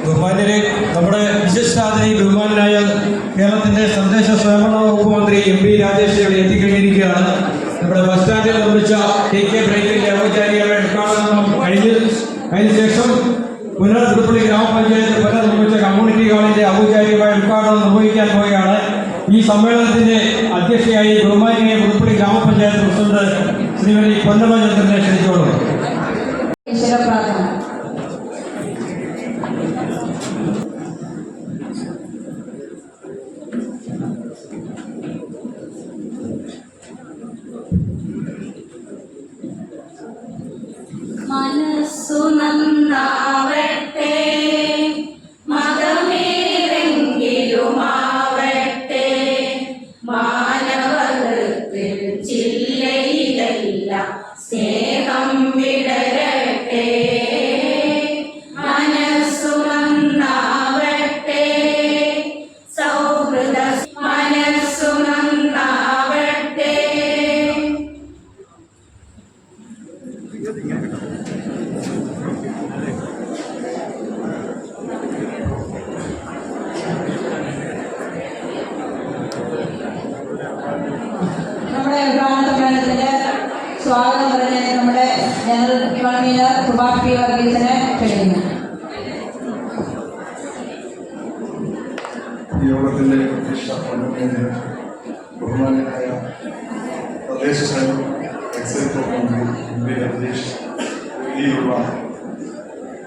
ബഹുമാന്യരെ, നമ്മുടെ വിശിഷ്ടാതിഥി ബഹുമാനായ കേരളത്തിന്റെ തദ്ദേശ സ്വയംഭരണ വകുപ്പ് മന്ത്രി MP രാജേഷ് ഇവിടെ എത്തിക്കഴിഞ്ഞിരിക്കുകയാണ്. നമ്മുടെ ബസ് സ്റ്റാൻഡിൽ നിർമ്മിച്ച KK ബ്രേക്കിന്റെ ഔപചാരികമായ ഉദ്ഘാടനം അതിന് ശേഷം പുതുപ്പള്ളി ഗ്രാമപഞ്ചായത്ത് പുനർനിർമ്മിച്ച കമ്മ്യൂണിറ്റി ഹാളിന്റെ ഔപചാരികമായ ഉദ്ഘാടനം നിർവഹിക്കാൻ പോവുകയാണ്. ഈ സമ്മേളനത്തിന്റെ അധ്യക്ഷയായി ബഹുമാനിയെ പുതുപ്പള്ളി ഗ്രാമപഞ്ചായത്ത് പ്രസിഡന്റ് ശ്രീമതി പൊന്നമ്മ ചന്ദ്രനെ ക്ഷണിച്ചോളൂ. മനസ്സു നന്നാവട്ടെ, മതമേതെങ്കിലുമാവട്ടെ, മാനവഹൃത്തിൽ ചില്ലയിലെല്ലാം സ്നേഹം വിടരട്ടെ. മനസ്സു നന്നാവട്ടെ, സൗഹൃദ മനസ്സു നന്നാവട്ടെ. നമ്മുടെ ഉദ്ഘാടന സമ്മേളനത്തിന്റെ സ്വാഗതം പറഞ്ഞ നമ്മുടെ ജനറൽ കൺവീനർ സുഭാഷ് P. വർഗീസിനെ ക്ഷണിക്കുന്നു. യോഗത്തിന്റെ അധ്യക്ഷ ബഹുമാനായ തദ്ദേശ എക്സിക്യൂട്ടീവ് മന്ത്രി MP രാജേഷ്, വേദിയിലുള്ള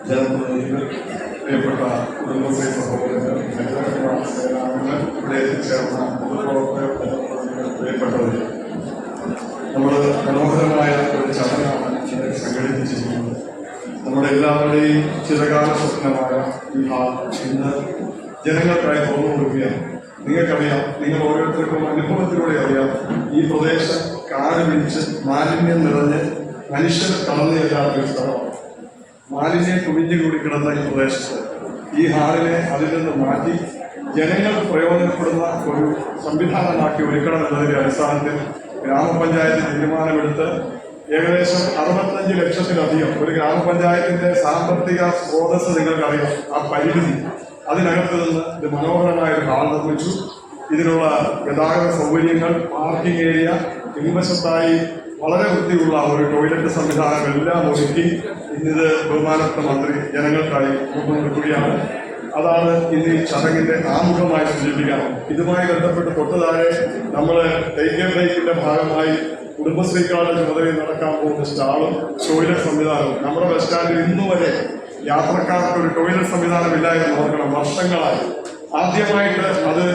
ജനപ്രതിനിധികൾ, പ്രിയപ്പെട്ട കുടുംബശ്രീ സഹോദരങ്ങൾ, സേനാംഗങ്ങൾ, ഇവിടെ എത്തിച്ചേർന്ന പൊതുപ്രവർത്തകർ, പ്രിയപ്പെട്ടവർ, നമ്മൾ മനോഹരമായ ഒരു ചടങ്ങാണ് ഇവിടെ സംഘടിപ്പിച്ചിരിക്കുന്നത്. നമ്മുടെ എല്ലാവരുടെയും ചിരകാല സ്വപ്നമായ ഈ ഹാൾ ഇന്ന് ജനങ്ങൾക്കായി തുറന്നു കൊടുക്കുകയാണ്. നിങ്ങൾക്കറിയാം, നിങ്ങൾ ഓരോരുത്തർക്കും അനുഭവത്തിലൂടെ അറിയാം, ഈ പ്രദേശം കാട് പിടിച്ച് മാലിന്യം നിറഞ്ഞ് മനുഷ്യർ കടന്നുചെല്ലാത്ത ഒരു സ്ഥലമാണ്. മാലിന്യം കുമിഞ്ഞുകൂടി കിടന്ന ഈ പ്രദേശത്ത് ഈ ഹാളിനെ അതിൽ നിന്ന് മാറ്റി ജനങ്ങൾക്ക് പ്രയോജനപ്പെടുന്ന ഒരു സംവിധാനമാക്കി ഒരുക്കണം എന്നതിൻ്റെ അടിസ്ഥാനത്തിൽ ഗ്രാമപഞ്ചായത്ത് തീരുമാനമെടുത്ത് ഏകദേശം 65 ലക്ഷത്തിലധികം ഒരു ഗ്രാമപഞ്ചായത്തിന്റെ സാമ്പത്തിക സ്രോതസ് നിങ്ങൾക്കറിയാം, ആ പരിമിതി, അതിനകത്ത് നിന്ന് ഇത് മനോഹരമായ ഒരു ഹാൾ നിർമ്മിച്ചു. ഇതിനുള്ള ഗതാഗത സൗകര്യങ്ങൾ, പാർക്കിംഗ് ഏരിയ, പിൻവശത്തായി വളരെ വൃത്തിയുള്ള ഒരു ടോയ്ലറ്റ് സംവിധാനം എല്ലാം ഒരുക്കി ഇന്നിത് ബഹുമാനപ്പെട്ട മന്ത്രി ജനങ്ങൾക്കായി കൊണ്ടുകൊടുക്കുകയാണ്. അതാണ് ഇന്ന് ഈ ചടങ്ങിന്റെ ആമുഖമായി സൂചിപ്പിക്കാൻ. ഇതുമായി ബന്ധപ്പെട്ട് തൊട്ടുതാഴെ നമ്മൾ KK ബ്രേക്കിന്റെ ഭാഗമായി കുടുംബശ്രീക്കാരുടെ ചുമതലയിൽ നടക്കാൻ പോകുന്ന സ്റ്റാളും ടോയ്ലറ്റ് സംവിധാനവും. നമ്മുടെ ബസ് സ്റ്റാൻഡിൽ ഇന്നുവരെ യാത്രക്കാർക്ക് ഒരു ടോയ്ലറ്റ് സംവിധാനം ഇല്ല എന്ന് ഓർക്കണം. വർഷങ്ങളായി ആദ്യമായിട്ട് അത്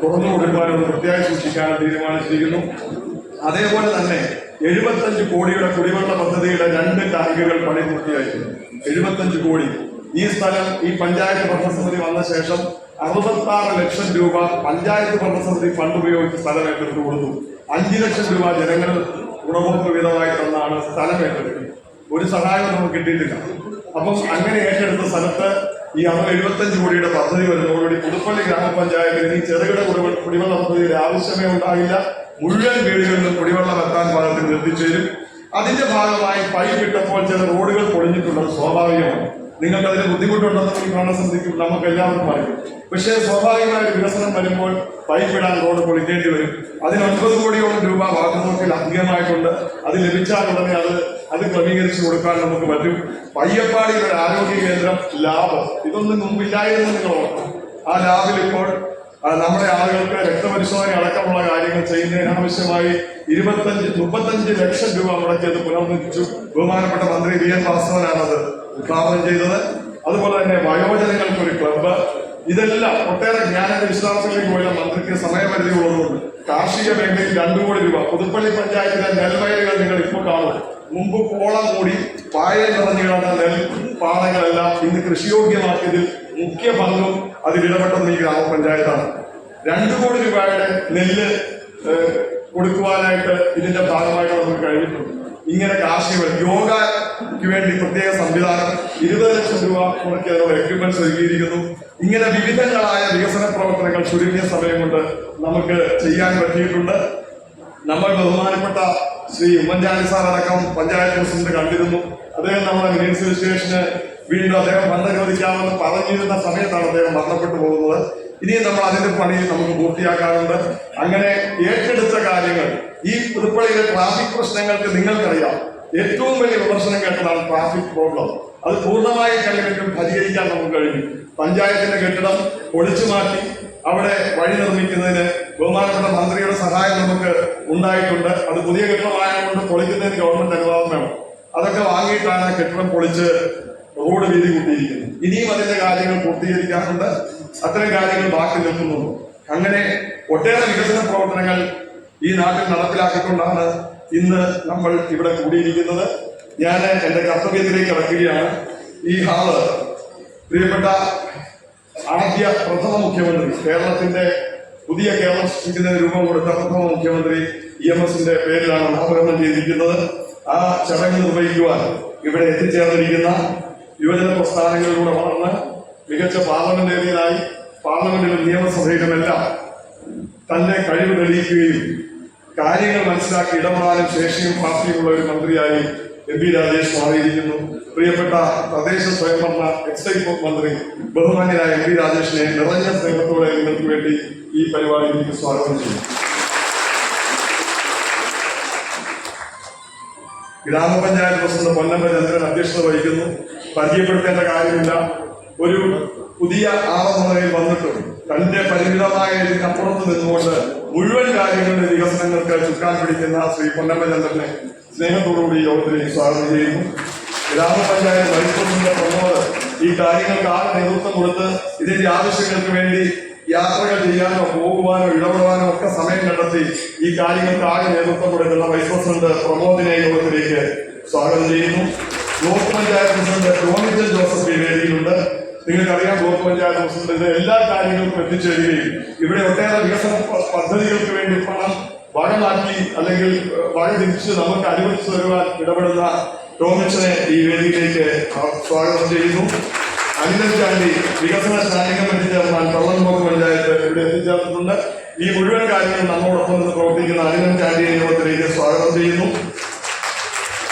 തുറന്നു കൊടുക്കാനും വൃത്തിയായി സൂക്ഷിക്കാനും തീരുമാനിച്ചിരിക്കുന്നു. അതേപോലെ തന്നെ 75 കോടിയുടെ കുടിവെള്ള പദ്ധതിയുടെ 2 ടാങ്കുകൾ പണി പൂർത്തിയായിട്ടുണ്ട്. 75 കോടി. ഈ സ്ഥലം ഈ പഞ്ചായത്ത് ഭരണസമിതി വന്ന ശേഷം 66 ലക്ഷം രൂപ പഞ്ചായത്ത് ഭരണസമിതി ഫണ്ട് ഉപയോഗിച്ച് സ്ഥലം ഏറ്റെടുത്ത് കൊടുത്തു. 5 ലക്ഷം രൂപ ജനങ്ങൾ ഗുണഭോക്തൃവിധമായി തന്നാണ് സ്ഥലം ഏറ്റെടുത്തത്. ഒരു സഹായവും നമുക്ക് കിട്ടിയിട്ടില്ല. അപ്പം അങ്ങനെ ഏറ്റെടുത്ത സ്ഥലത്ത് ഈ 75 കോടിയുടെ പദ്ധതി വരുന്നതോടുകൂടി പുതുപ്പള്ളി ഗ്രാമപഞ്ചായത്തിന് ഈ ചെറുകിട കുടിവെള്ള പദ്ധതിയുടെ ആവശ്യമേ ഉണ്ടാകില്ല. മുഴുവൻ വീടുകളിലും കുടിവെള്ളം എത്താൻ പാകത്തിൽ എത്തിച്ചേരും. അതിന്റെ ഭാഗമായി പൈപ്പ് ഇട്ടപ്പോൾ ചില റോഡുകൾ പൊളിഞ്ഞിട്ടുള്ളത് സ്വാഭാവികമാണ്. നിങ്ങൾക്ക് അതിന് ബുദ്ധിമുട്ടുണ്ടെന്ന് ഈ ഭരണസമിതിക്കും നമുക്ക് എല്ലാവർക്കും അറിയും. പക്ഷേ സ്വാഭാവികമായ ഒരു വികസനം വരുമ്പോൾ പൈപ്പ് ഇടാൻ റോഡ് പൊളിക്കേണ്ടി വരും. അതിന് 9 കോടിയോളം രൂപ വാഗ്നോക്കിൽ അധികമായിട്ടുണ്ട്. അത് ലഭിച്ചാൽ ഉടനെ അത് ക്രമീകരിച്ചു കൊടുക്കാൻ നമുക്ക് പറ്റും. പയ്യപ്പാടിയിൽ ഒരു ആരോഗ്യ കേന്ദ്രം, ലാബ്, ഇതൊന്നും മുമ്പില്ലായിരുന്നു നിങ്ങൾ ഓർക്കണം. ആ ലാബിൽ ഇപ്പോൾ നമ്മുടെ ആളുകൾക്ക് രക്തപരിശോധന അടക്കമുള്ള കാര്യങ്ങൾ ചെയ്യുന്നതിന് ആവശ്യമായി 35 ലക്ഷം രൂപ മുടക്കിയത് പുനർനിർമ്മിച്ചു. ബഹുമാനപ്പെട്ട മന്ത്രി വി എൻ വാസവനാണ് അത് ഉദ്ഘാടനം ചെയ്തത്. അതുപോലെ തന്നെ വയോജനങ്ങൾക്കൊരു ക്ലബ്ബ്, ഇതെല്ലാം ഒട്ടേറെ ജ്ഞാനന്റെ വിശദാംശങ്ങളിലേക്ക് പോയാൽ മന്ത്രിക്ക് സമയപരിധി ഉള്ളതുകൊണ്ട് കാർഷിക മേഖലയിൽ 2 കോടി രൂപ. പുതുപ്പള്ളി പഞ്ചായത്തിലെ നെൽവയലുകൾ നിങ്ങൾ ഇപ്പോൾ കാണും. മുമ്പ് കോളം മൂടി പായൽ നിറഞ്ഞു കിടന്ന നെൽപ്പാടങ്ങളെല്ലാം ഇന്ന് കൃഷിയോഗ്യമാക്കിയതിൽ മുഖ്യ പങ്കും അതിലിടപെട്ടത് ഈ ഗ്രാമപഞ്ചായത്താണ്. 2 കോടി രൂപയുടെ നെല്ല് കൊടുക്കുവാനായിട്ട് ഇതിന്റെ ഭാഗമായിട്ട് നമുക്ക് കഴിഞ്ഞിട്ടുണ്ട്. ഇങ്ങനെ കാർഷിക യോഗയ്ക്ക് വേണ്ടി പ്രത്യേക സംവിധാനം 20 ലക്ഷം രൂപ മുടക്കി അതിനുള്ള എക്യുപ്മെന്റ്സ് ഒരുക്കിയിരിക്കുന്നു. ഇങ്ങനെ വിവിധങ്ങളായ വികസന പ്രവർത്തനങ്ങൾ ചുരുങ്ങിയ സമയം കൊണ്ട് നമുക്ക് ചെയ്യാൻ പറ്റിയിട്ടുണ്ട്. നമ്മൾ ബഹുമാനപ്പെട്ട ശ്രീ ഉമ്മൻചാണ്ടി സാർ അടക്കം പഞ്ചായത്ത് പ്രസിഡന്റ് കണ്ടിരുന്നു. അദ്ദേഹം നമ്മുടെ മുനിസിപ്പൽ സ്റ്റേഷന് വീണ്ടും അദ്ദേഹം ഫണ്ട് അനുവദിക്കാമെന്ന് പറഞ്ഞിരുന്ന സമയത്താണ് അദ്ദേഹം മരണപ്പെട്ടു പോകുന്നത്. ഇനിയും നമ്മൾ അതിന്റെ പണി നമുക്ക് പൂർത്തിയാക്കാറുണ്ട്. അങ്ങനെ ഏറ്റെടുത്ത കാര്യങ്ങൾ, ഈ പുതുപ്പള്ളിയിലെ ട്രാഫിക് പ്രശ്നങ്ങൾക്ക് നിങ്ങൾക്കറിയാം, ഏറ്റവും വലിയ വിമർശനം കേട്ടതാണ് ട്രാഫിക് പ്രോബ്ലം. അത് പൂർണ്ണമായി കഴിയുമെങ്കിലും പരിഹരിക്കാൻ നമുക്ക് കഴിഞ്ഞു. പഞ്ചായത്തിന്റെ കെട്ടിടം പൊളിച്ചു മാറ്റി അവിടെ വഴി നിർമ്മിക്കുന്നതിന് ബഹുമാനപ്പെട്ട മന്ത്രിയുടെ സഹായം നമുക്ക് ഉണ്ടായിട്ടുണ്ട്. അത് പുതിയ കെട്ടിടമായതുകൊണ്ട് പൊളിക്കുന്നതിന് ഗവൺമെന്റ് അനുവാദം വേണം. അതൊക്കെ വാങ്ങിയിട്ടാണ് കെട്ടിടം പൊളിച്ച് റോഡ് വീതി കൂട്ടിയിരിക്കുന്നത്. ഇനിയും അതിന്റെ കാര്യങ്ങൾ പൂർത്തീകരിക്കാറുണ്ട്. അത്തരം കാര്യങ്ങൾ ബാക്കി നിൽക്കുന്നുണ്ട്. അങ്ങനെ ഒട്ടേറെ വികസന പ്രവർത്തനങ്ങൾ ഈ നാട്ടിൽ നടപ്പിലാക്കിക്കൊണ്ടാണ് ഇന്ന് നമ്മൾ ഇവിടെ കൂടിയിരിക്കുന്നത്. ഞാൻ എന്റെ കർത്തവ്യത്തിലേക്ക് കടക്കുകയാണ്. ഈ ഹാള് പ്രിയപ്പെട്ട പ്രഥമ മുഖ്യമന്ത്രി, കേരളത്തിന്റെ പുതിയ കേരളം സൃഷ്ടിക്കുന്നതിന് രൂപം കൊടുത്ത പ്രഥമ മുഖ്യമന്ത്രി EMSന്റെ പേരിലാണ് നാമകരണം ചെയ്തിരിക്കുന്നത്. ആ ചടങ്ങ് നിർവഹിക്കുവാൻ ഇവിടെ എത്തിച്ചേർന്നിരിക്കുന്ന യുവജന പ്രസ്ഥാനങ്ങളിലൂടെ വളർന്ന് മികച്ച പാർലമെന്റേറിയനായി പാർലമെന്റിലും നിയമസഭയിലുമെല്ലാം തന്റെ കഴിവ് തെളിയിക്കുകയും കാര്യങ്ങൾ മനസ്സിലാക്കി ഇടപെടാനും ശേഷിയും പ്രാപ്തിയുമുള്ള ഒരു മന്ത്രിയായി MP രാജേഷ് മാറിയിരിക്കുന്നു. പ്രിയപ്പെട്ട തദ്ദേശ സ്വയംഭരണ എക്സൈസ് മന്ത്രി ബഹുമാന്യനായ MP രാജേഷിനെ നിറഞ്ഞ സ്നേഹത്തോടെ നിങ്ങൾക്ക് വേണ്ടി ഈ പരിപാടിയിലേക്ക് സ്വാഗതം ചെയ്യും. ഗ്രാമപഞ്ചായത്ത് പ്രസിഡന്റ് പൊന്നമ്പ ചന്ദ്രൻ അധ്യക്ഷത വഹിക്കുന്നു. പരിചയപ്പെടുത്തേണ്ട കാര്യമില്ല. ഒരു പുതിയ ആളെന്നതിൽ വന്നിട്ടും തന്റെ പരിമിതമായ ഇതിനപ്പുറത്ത് നിന്നുകൊണ്ട് മുഴുവൻ കാര്യങ്ങളുടെ വികസനങ്ങൾക്ക് ചുക്കാൻ പിടിക്കുന്ന ശ്രീ പൊന്നമ്പ ചന്ദ്രനെ സ്നേഹത്തോടുകൂടി യോഗത്തിലേക്ക് സ്വാഗതം ചെയ്യുന്നു. ഗ്രാമപഞ്ചായത്ത് വൈസ് പ്രസിഡന്റ് പ്രമോദ് ഈ കാര്യങ്ങൾക്ക് ആകെ നേതൃത്വം കൊടുത്ത് ഇതിന്റെ ആവശ്യങ്ങൾക്ക് വേണ്ടി യാത്രകൾ ചെയ്യാനോ പോകുവാനോ ഇടപെടാനോ ഒക്കെ സമയം കണ്ടെത്തി ഈ കാര്യങ്ങൾക്ക് ആകെ നേതൃത്വം കൊടുക്കുന്ന വൈസ് പ്രസിഡന്റ് പ്രമോദിനെ യോഗത്തിലേക്ക് സ്വാഗതം ചെയ്യുന്നു. ബ്ലോക്ക് പഞ്ചായത്ത് പ്രസിഡന്റ് ടോമിച്ചൽ ജോസഫ് ഈ വേദിയിലുണ്ട്. നിങ്ങൾക്കറിയാം, ബ്ലോക്ക് പഞ്ചായത്ത് പ്രസിഡന്റ് എല്ലാ കാര്യങ്ങൾക്കും എത്തിച്ചേരുകയും ഇവിടെ ഒട്ടേറെ വികസന പദ്ധതികൾക്ക് വേണ്ടി പണം വകമാറ്റി അല്ലെങ്കിൽ വക തിരിച്ച് നമുക്ക് അനുവദിച്ചു തരുവാൻ ഇടപെടുന്ന ടോമിച്ചനെ ഈ വേദിയിലേക്ക് സ്വാഗതം ചെയ്യുന്നു. അനിലൻ ചാണ്ടി വികസന സ്റ്റാൻഡിംഗ് കമ്മിറ്റി ചെയർമാൻ പള്ളംപോക്ക് പഞ്ചായത്ത് ഇവിടെ എത്തിച്ചേർന്നിട്ടുണ്ട്. ഈ മുഴുവൻ കാര്യങ്ങളും നമ്മോടൊപ്പം നിന്ന് പ്രവർത്തിക്കുന്ന അനിലൻ ചാണ്ടിയെ യോഗത്തിലേക്ക് സ്വാഗതം ചെയ്യുന്നു.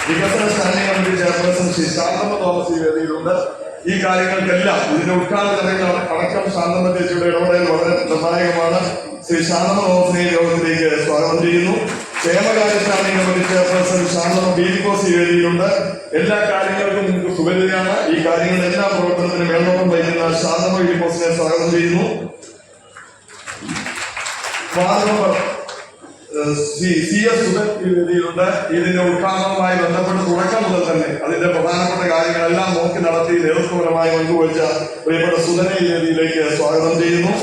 വികസന standing committee chairperson Shri Shanthamma Thomas ഈ വേദിയിലുണ്ട്. ഈ കാര്യങ്ങൾക്കെല്ലാം ഇതിന്റെ ഉദ്ഘാടന ചടങ്ങ് അടക്കം ശാന്തമ്മ ചേച്ചിയുടെ ഇടപെടൽ വളരെ നിർണായകമാണ്. ശ്രീ ശാന്തമ്മ തോമസിനെ യോഗത്തിലേക്ക് സ്വാഗതം ചെയ്യുന്നു. ക്ഷേമകാര്യ സ്റ്റാൻഡിംഗ് കമ്മിറ്റി ചെയർപേഴ്സൺ ശാന്തമ്മ ബീലിക്കോസ് ഈ വേദിയിലുണ്ട്. എല്ലാ കാര്യങ്ങൾക്കും നിങ്ങൾക്ക് സുപരിതയാണ്. ഈ കാര്യങ്ങളുടെ എല്ലാ പ്രവർത്തനത്തിനും മേൽനോട്ടം വഹിക്കുന്ന ശാന്തമ്മ ബീലിക്കോസിനെ സ്വാഗതം ചെയ്യുന്നു. വാർഡ് മെമ്പർ CS സുധൻ ഈ വേദിയിലുണ്ട്. ഇതിന്റെ ഉദ്ഘാടനവുമായി ബന്ധപ്പെട്ട് തുടക്കം മുതൽ തന്നെ അതിന്റെ പ്രധാനപ്പെട്ട കാര്യങ്ങളെല്ലാം നോക്കി നടത്തി നേതൃത്വപരമായി പങ്കുവച്ച പ്രിയപ്പെട്ട സുധനെ ഈ വേദിയിലേക്ക് സ്വാഗതം ചെയ്യുന്നു.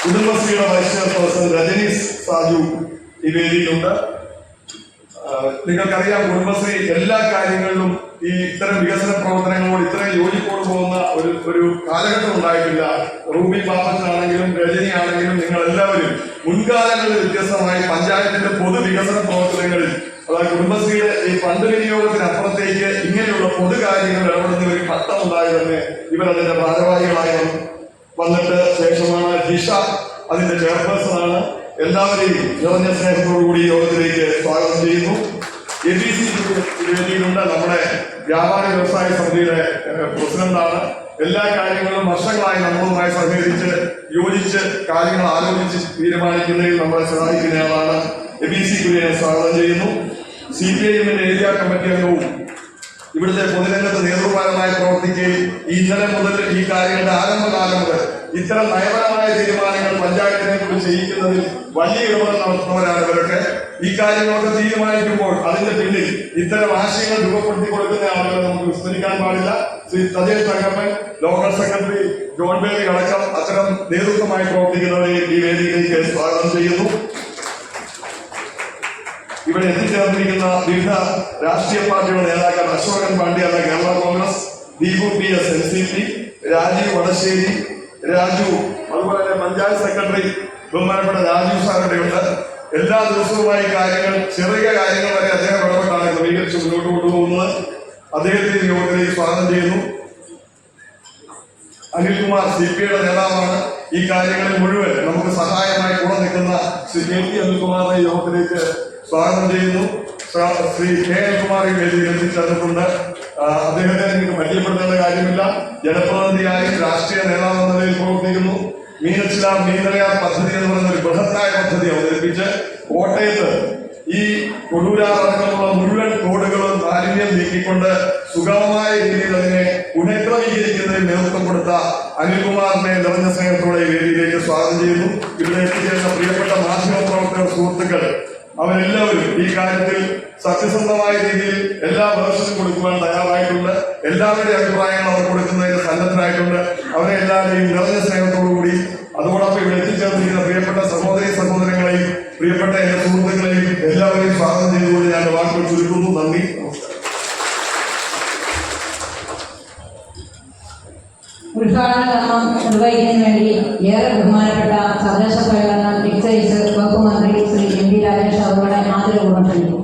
കുടുംബശ്രീയുടെ വൈസ് ചെയർപേഴ്സൺ രജനീസ് സാജു ഈ വേദിയിലുണ്ട്. നിങ്ങൾക്കറിയാം, കുടുംബശ്രീ എല്ലാ കാര്യങ്ങളിലും ഈ ഇത്തരം വികസന പ്രവർത്തനങ്ങളോട് ഇത്രയും യോജിപ്പോട് പോകുന്ന ഒരു കാലഘട്ടം ഉണ്ടായിട്ടില്ല. റൂബി പാപ്പച്ചനാണെങ്കിലും രജനി ആണെങ്കിലും നിങ്ങൾ എല്ലാവരും മുൻകാലങ്ങളിൽ വ്യത്യസ്തമായി പഞ്ചായത്തിന്റെ പൊതുവികസന പ്രവർത്തനങ്ങളിൽ, അതായത് കുടുംബശ്രീയുടെ ഈ ഫണ്ട് വിനിയോഗത്തിനപ്പുറത്തേക്ക് ഇങ്ങനെയുള്ള പൊതുകാര്യങ്ങൾ ഇടപെടുന്ന ഒരു ഘട്ടം ഉണ്ടായി തന്നെ ഇവരതിന്റെ ഭാരവാഹികളായി വന്നിട്ട് ശേഷമാണ് ജിഷ അതിന്റെ ചെയർപേഴ്സണാണ്. എല്ലാവരെയും നിറഞ്ഞ സ്നേഹത്തോടുകൂടി യോഗത്തിലേക്ക് സ്വാഗതം ചെയ്യുന്നു. ABC വേദിയിലുണ്ട്. നമ്മുടെ വ്യാപാര വ്യവസായ സമിതിയുടെ പ്രസിഡന്റാണ്. എല്ലാ കാര്യങ്ങളും വർഷങ്ങളായി നമ്മളുമായി സഹകരിച്ച് യോജിച്ച് കാര്യങ്ങൾ ആലോചിച്ച് തീരുമാനിക്കുന്നതിൽ നമ്മളെ സഹായിക്കുന്നയാളാണ്. ABC കുര്യനെ സ്വാഗതം ചെയ്യുന്നു. CPIഎമ്മിന്റെ ഏരിയ കമ്മിറ്റി അംഗവും ഇവിടുത്തെ പൊതുരംഗത്ത് നേതൃപരമായി പ്രവർത്തിക്കുകയും ഇന്നലെ മുതൽ ഈ കാര്യങ്ങളുടെ ആരംഭകാലം മുതൽ ഇത്തരം നയപരമായ തീരുമാനങ്ങൾ പഞ്ചായത്തിനെ കുറിച്ച് ചെയ്യിക്കുന്നതിൽ വലിയ ഇടപെടൽ നടത്തുന്നവരാണ് ഇവരൊക്കെ. ഈ കാര്യങ്ങളൊക്കെ തീരുമാനിക്കുമ്പോൾ അതിന്റെ പിന്നിൽ ഇത്തരം ആശയങ്ങൾ രൂപപ്പെടുത്തി കൊടുക്കുന്ന ആളുകളെ നമുക്ക് വിസ്മരിക്കാൻ പാടില്ല. Shri Sajesh Thankappan, local secretary John baby അടക്കം അത്തരം നേതൃത്വമായി പ്രവർത്തിക്കുന്നവരെ ഈ വേദിയിലേക്ക് സ്വാഗതം ചെയ്യുന്നു. ഇവിടെ എത്തിച്ചേർന്നിരിക്കുന്ന വിവിധ രാഷ്ട്രീയ പാർട്ടിയുടെ നേതാക്കൾ അശോകൻ പാണ്ഡ്യാല കേരള കോൺഗ്രസ്, ദീപു PS NCP, രാജീവ് വടശ്ശേരി, രാജു, അതുപോലെ തന്നെ പഞ്ചായത്ത് സെക്രട്ടറി ബഹുമാനപ്പെട്ട രാജീവ് സാറിന്റെയുണ്ട്. എല്ലാ ദിവസവുമായി കാര്യങ്ങൾ, ചെറിയ കാര്യങ്ങൾ വരെ അദ്ദേഹം ഇടപെട്ടാണ് ക്രമീകരിച്ച് മുന്നോട്ട് കൊണ്ടുപോകുന്നത്. അദ്ദേഹത്തിന്റെ യോഗത്തിലേക്ക് സ്വാഗതം ചെയ്യുന്നു. അനിൽകുമാർ CPയുടെ നേതാവാണ്. ഈ കാര്യങ്ങളിൽ മുഴുവൻ നമുക്ക് സഹായമായി കൂടെ നിൽക്കുന്ന ശ്രീ KP അനിൽകുമാറിനെ യോഗത്തിലേക്ക് സ്വാഗതം ചെയ്യുന്നു. ശ്രീ KL കുമാർ ഈ വേദിയിൽ എത്തിച്ചേർന്നിട്ടുണ്ട്. അദ്ദേഹത്തെ നിങ്ങൾക്ക് പരിചയപ്പെടുത്തേണ്ട കാര്യമില്ല. ജനപ്രതിനിധിയായി രാഷ്ട്രീയ നേതാവ് എന്ന നിലയിൽ പ്രവർത്തിക്കുന്നു. മീനച്ചിലാർ മീനറയാർ പദ്ധതി എന്ന് പറയുന്ന ഒരു ബൃഹത്തായ പദ്ധതി അവതരിപ്പിച്ച് കോട്ടയത്ത് ഈ കൊടൂരാർ അടക്കമുള്ള മുഴുവൻ തോടുകളും മാലിന്യം നീക്കിക്കൊണ്ട് സുഗമമായ രീതിയിൽ അതിനെ പുനഃക്രമീകരിക്കുന്നതിന് നേതൃത്വം കൊടുത്ത അനിൽകുമാറിനെ നിറഞ്ഞ സ്നേഹത്തോടെ ഈ വേദിയിലേക്ക് സ്വാഗതം ചെയ്യുന്നു. ഇവിടെ എത്തിച്ചേർന്ന പ്രിയപ്പെട്ട മാധ്യമ പ്രവർത്തകർ സുഹൃത്തുക്കൾ, അവരെല്ലാവരും ഈ കാര്യത്തിൽ സത്യസന്ധമായ രീതിയിൽ എല്ലാ വേർഷനും കൊടുക്കുവാൻ തയ്യാറായിട്ടുണ്ട്. എല്ലാവരുടെയും അഭിപ്രായങ്ങൾ അവർ കൊടുക്കുന്നതിന് സന്നദ്ധരായിട്ടുണ്ട്. അവരെ എല്ലാവരെയും നിറഞ്ഞ സ്നേഹത്തോടുകൂടി, അതോടൊപ്പം ഇവിടെ എത്തിച്ചേർന്നിരിക്കുന്ന പ്രിയപ്പെട്ട സഹോദരി സഹോദരങ്ങളെയും പ്രിയപ്പെട്ട എന്റെ സുഹൃത്തുക്കളെയും എല്ലാവരെയും സ്വാഗതം ചെയ്തുകൊണ്ട് ഞാൻ വാക്കുകൾ ചുരുക്കുന്നു. നന്ദി, നമസ്കാരം. ഉദ്ഘാടന കർമ്മം നിർവഹിക്കുന്നതിന് വേണ്ടി ഏറെ ബഹുമാനപ്പെട്ട തദ്ദേശ സ്വയംഭരണ എക്സൈസ് വകുപ്പ് മന്ത്രി ശ്രീ MP രാജേഷ് അവരുടെ ആദരപൂർവ്വം ക്ഷണിക്കുന്നു.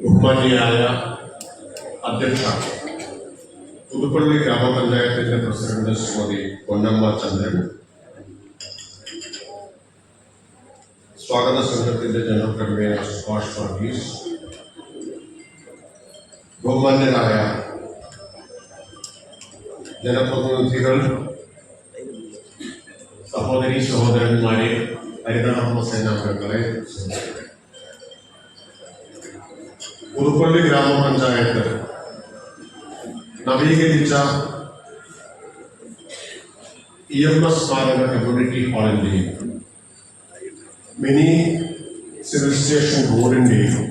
ബഹുമാന്യയായ അധ്യക്ഷ, പുതുപ്പള്ളി ഗ്രാമപഞ്ചായത്തിന്റെ പ്രസിഡന്റ് ശ്രീമതി പൊന്നമ്മ ചന്ദ്രൻ, സ്വാഗത സംഘത്തിന്റെ ജനറൽ കൺവീനർ സുഭാഷ് വർഗീസ്, ബഹുമാന്യരായ ജനപ്രതിനിധികൾ, സഹോദരി സഹോദരന്മാരെ, ഹരിതകർമ്മ സേനാംഗങ്ങളെ, പുതുപ്പള്ളി ഗ്രാമപഞ്ചായത്ത് നവീകരിച്ച EMS സ്മാരക കമ്മ്യൂണിറ്റി ഹാളിന്റെയും മിനി സിവിൽ സ്റ്റേഷൻ റോഡിന്റെയും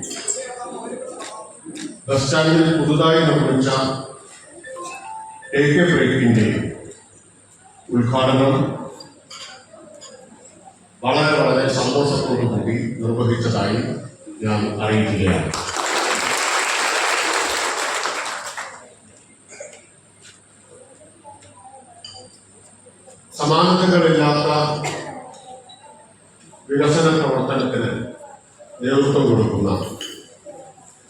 ബസ് സ്റ്റാൻഡിൽ പുതുതായി നിർമ്മിച്ച AK ബ്രേക്കിന്റെയും ഉദ്ഘാടനം വളരെ സന്തോഷത്തോടു കൂടി നിർവഹിച്ചതായി ഞാൻ അറിയിക്കുകയാണ്. സമാനതകളില്ലാത്ത വികസന പ്രവർത്തനത്തിന് നേതൃത്വം കൊടുക്കുന്ന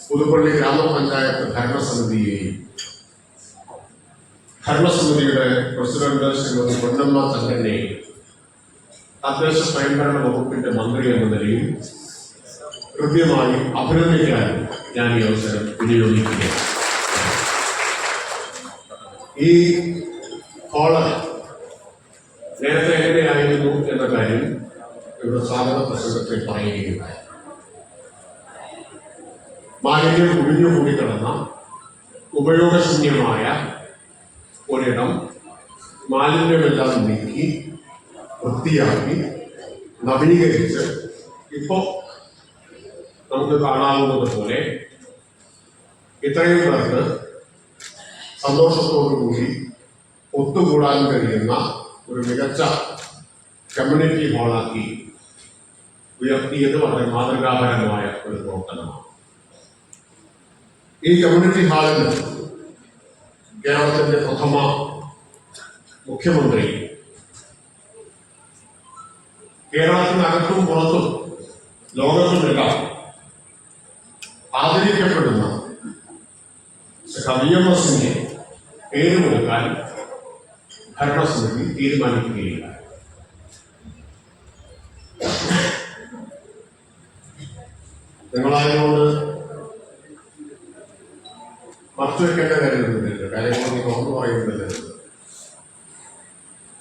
പുതുപ്പള്ളി ഗ്രാമപഞ്ചായത്ത് ഭരണസമിതിയെയും ഭരണസമിതിയുടെ പ്രസിഡന്റ് ശ്രീമതി പൊന്നമ്മ ചന്ദ്രനെയും തദ്ദേശ സ്വയംഭരണ വകുപ്പിന്റെ മന്ത്രി എന്ന നിലയിൽ കൃത്യമായി അഭിനന്ദിക്കാൻ ഞാൻ ഈ അവസരം വിനിയോഗിക്കുകയാണ്. ഈ ഹാള് നേരത്തെ എങ്ങനെയായിരുന്നു എന്ന കാര്യം ഇവിടെ സ്വാഗത പ്രസംഗത്തിൽ പറയുകയുണ്ടായി. മാലിന്യം കുഴിഞ്ഞു കൂടിക്കിടന്ന ഉപയോഗശൂന്യമായ ഒരിടം മാലിന്യമെല്ലാം നീക്കി വൃത്തിയാക്കി നവീകരിച്ച് ഇപ്പോൾ നമുക്ക് കാണാവുന്നത് പോലെ ഇത്രയും പേർക്ക് സന്തോഷത്തോടുകൂടി ഒത്തുകൂടാൻ കഴിയുന്ന ഒരു മികച്ച കമ്മ്യൂണിറ്റി ഹാളാക്കി ഉയർത്തിയത് വളരെ മാതൃകാപരമായ ഒരു പ്രവർത്തനമാണ്. ഈ കമ്മ്യൂണിറ്റി ഹാളിന് കേരളത്തിന്റെ പ്രഥമ മുഖ്യമന്ത്രി കേരളത്തിനകത്തും പുറത്തും ലോകത്തുമെല്ലാം ആദരിക്കപ്പെടുന്ന VMSന്റെ പേര് കൊടുക്കാൻ ഭരണസമിതി തീരുമാനിക്കുകയില്ല. നിങ്ങളായതുകൊണ്ട് മറച്ചുവെക്കേണ്ട കാര്യമൊന്നുമില്ല, കാര്യങ്ങൾ തുറന്നു പറയുന്നില്ല.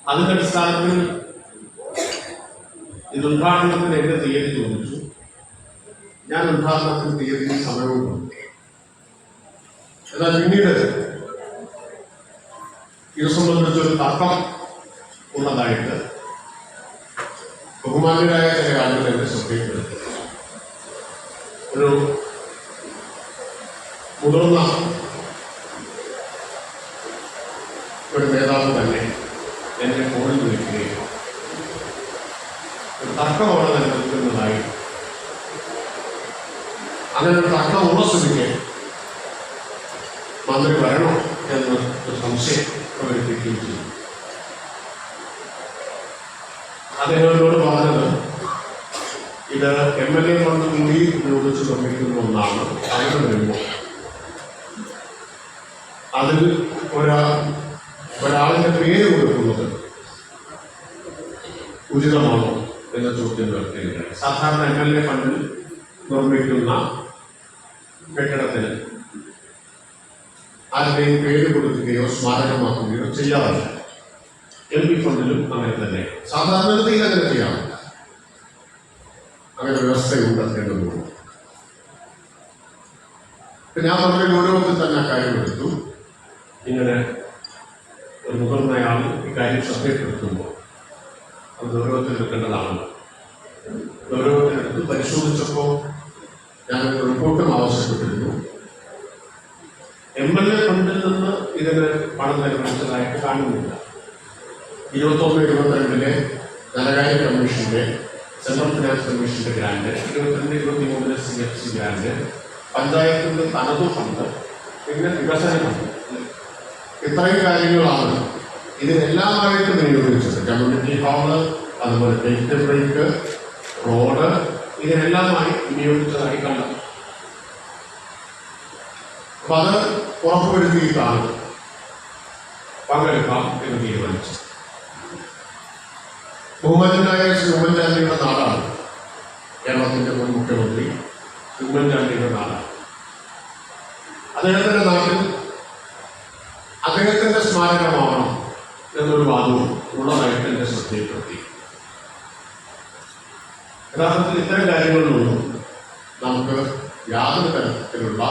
അതിന്റെ അടിസ്ഥാനത്തിൽ ഇത് ഉദ്ഘാടനത്തിന് എന്റെ തീയതി ചോദിച്ചു. ഞാൻ ഉദ്ഘാടനത്തിന് തീയതി സമയവും കൊടുത്തു. എന്നാൽ പിന്നീട് ഇത് സംബന്ധിച്ചൊരു തർക്കം ഉള്ളതായിട്ട് ബഹുമാന്യരായ ചില ആളുകൾ എന്നെ ശ്രദ്ധയിൽപ്പെടുത്തി. ഒരു മുതിർന്ന ഒരു നേതാവ് തന്നെ എന്നെ ഫോണിൽ വിളിക്കുകയും ഒരു തർക്കമാണ് നിലനിൽക്കുന്നതായി, അങ്ങനെ ഒരു തർക്കമുള്ള സ്ഥിതിക്ക് മന്ത്രി വരണോ എന്ന് ഒരു സംശയം പ്രകടിപ്പിക്കുകയും ചെയ്തു. അദ്ദേഹത്തോട് പറഞ്ഞത് ഇത് MLA ഫണ്ട് കൂടി ഉപയോഗിച്ച് നിർമ്മിക്കുന്ന ഒന്നാണ്. അങ്ങനെ വരുമ്പോൾ അതിൽ ഒരാളിന്റെ പേര് കൊടുക്കുന്നത് ഉചിതമാണോ എന്ന ചോദ്യം ഉയർത്തുകയുണ്ടായി. സാധാരണ MLA ഫണ്ടിൽ നിർമ്മിക്കുന്ന കെട്ടിടത്തിന് ആരുടെയും പേര് കൊടുക്കുകയോ സ്മാരകമാക്കുകയോ ചെയ്യാറില്ല. MP ഫണ്ടിലും അങ്ങനെ തന്നെ സാധാരണഗതിയിൽ അങ്ങനെ ചെയ്യാറില്ല. അങ്ങനെ വ്യവസ്ഥയുണ്ട് എന്നുള്ളൂ. ഞാൻ വളരെ ഗൗരവത്തിൽ തന്നെ കാര്യം എടുത്തു. ഇങ്ങനെ ഒരു മുതിർന്നയാൾ ഇക്കാര്യം ശ്രദ്ധപ്പെടുത്തുമ്പോൾ അത് ഗൗരവത്തിൽ എടുക്കേണ്ടതാണ്. ഗൗരവത്തിനെടുത്ത് പരിശോധിച്ചപ്പോൾ ഞാനൊരു റിപ്പോർട്ടും ആവശ്യപ്പെട്ടിരുന്നു. MLA ഫണ്ടിൽ നിന്ന് ഇതിന് പണം നിർമ്മിച്ചതായിട്ട് കാണുന്നില്ല. 21-22 ധനകാര്യ കമ്മീഷന്റെ സെൻട്രൽ ഫിനാൻസ് കമ്മീഷന്റെ ഗ്രാന്റ്, 22-23 CFC ഗ്രാന്റ്, പഞ്ചായത്തിന്റെ തനതു ഫണ്ട്, പിന്നെ വികസന ഫണ്ട്, ഇത്രയും കാര്യങ്ങളാണ് ഇതിനെല്ലാമായിട്ട് വിനിയോഗിച്ചത്. കമ്മ്യൂണിറ്റി ഹാള്, അതുപോലെ ടേക്ക് ബ്രേക്ക്, റോഡ്, ഇതിനെല്ലാമായി വിനിയോഗിച്ചതായി കണ്ടത്. അപ്പൊ അത് ഉറപ്പുവരുത്തിയിട്ടാണ് പങ്കെടുക്കാം എന്ന് തീരുമാനിച്ചത്. ബഹുമാന്യനായ ശ്രീ ഉമ്മൻചാണ്ടിയുടെ നാടാണ് കേരളത്തിന്റെ മുൻ മുഖ്യമന്ത്രി. ഉമ്മൻചാണ്ടിയുടെ നാടാണ്. അദ്ദേഹത്തിന്റെ നാട്ടിൽ അദ്ദേഹത്തിന്റെ സ്മാരകമാവണം എന്നൊരു വാദവും ഉള്ളതായിട്ട് എന്റെ ശ്രദ്ധയിൽപ്പെടുത്തി. യഥാർത്ഥത്തിൽ ഇത്തരം കാര്യങ്ങളിലൊന്നും നമുക്ക് യാതൊരു തരത്തിലുള്ള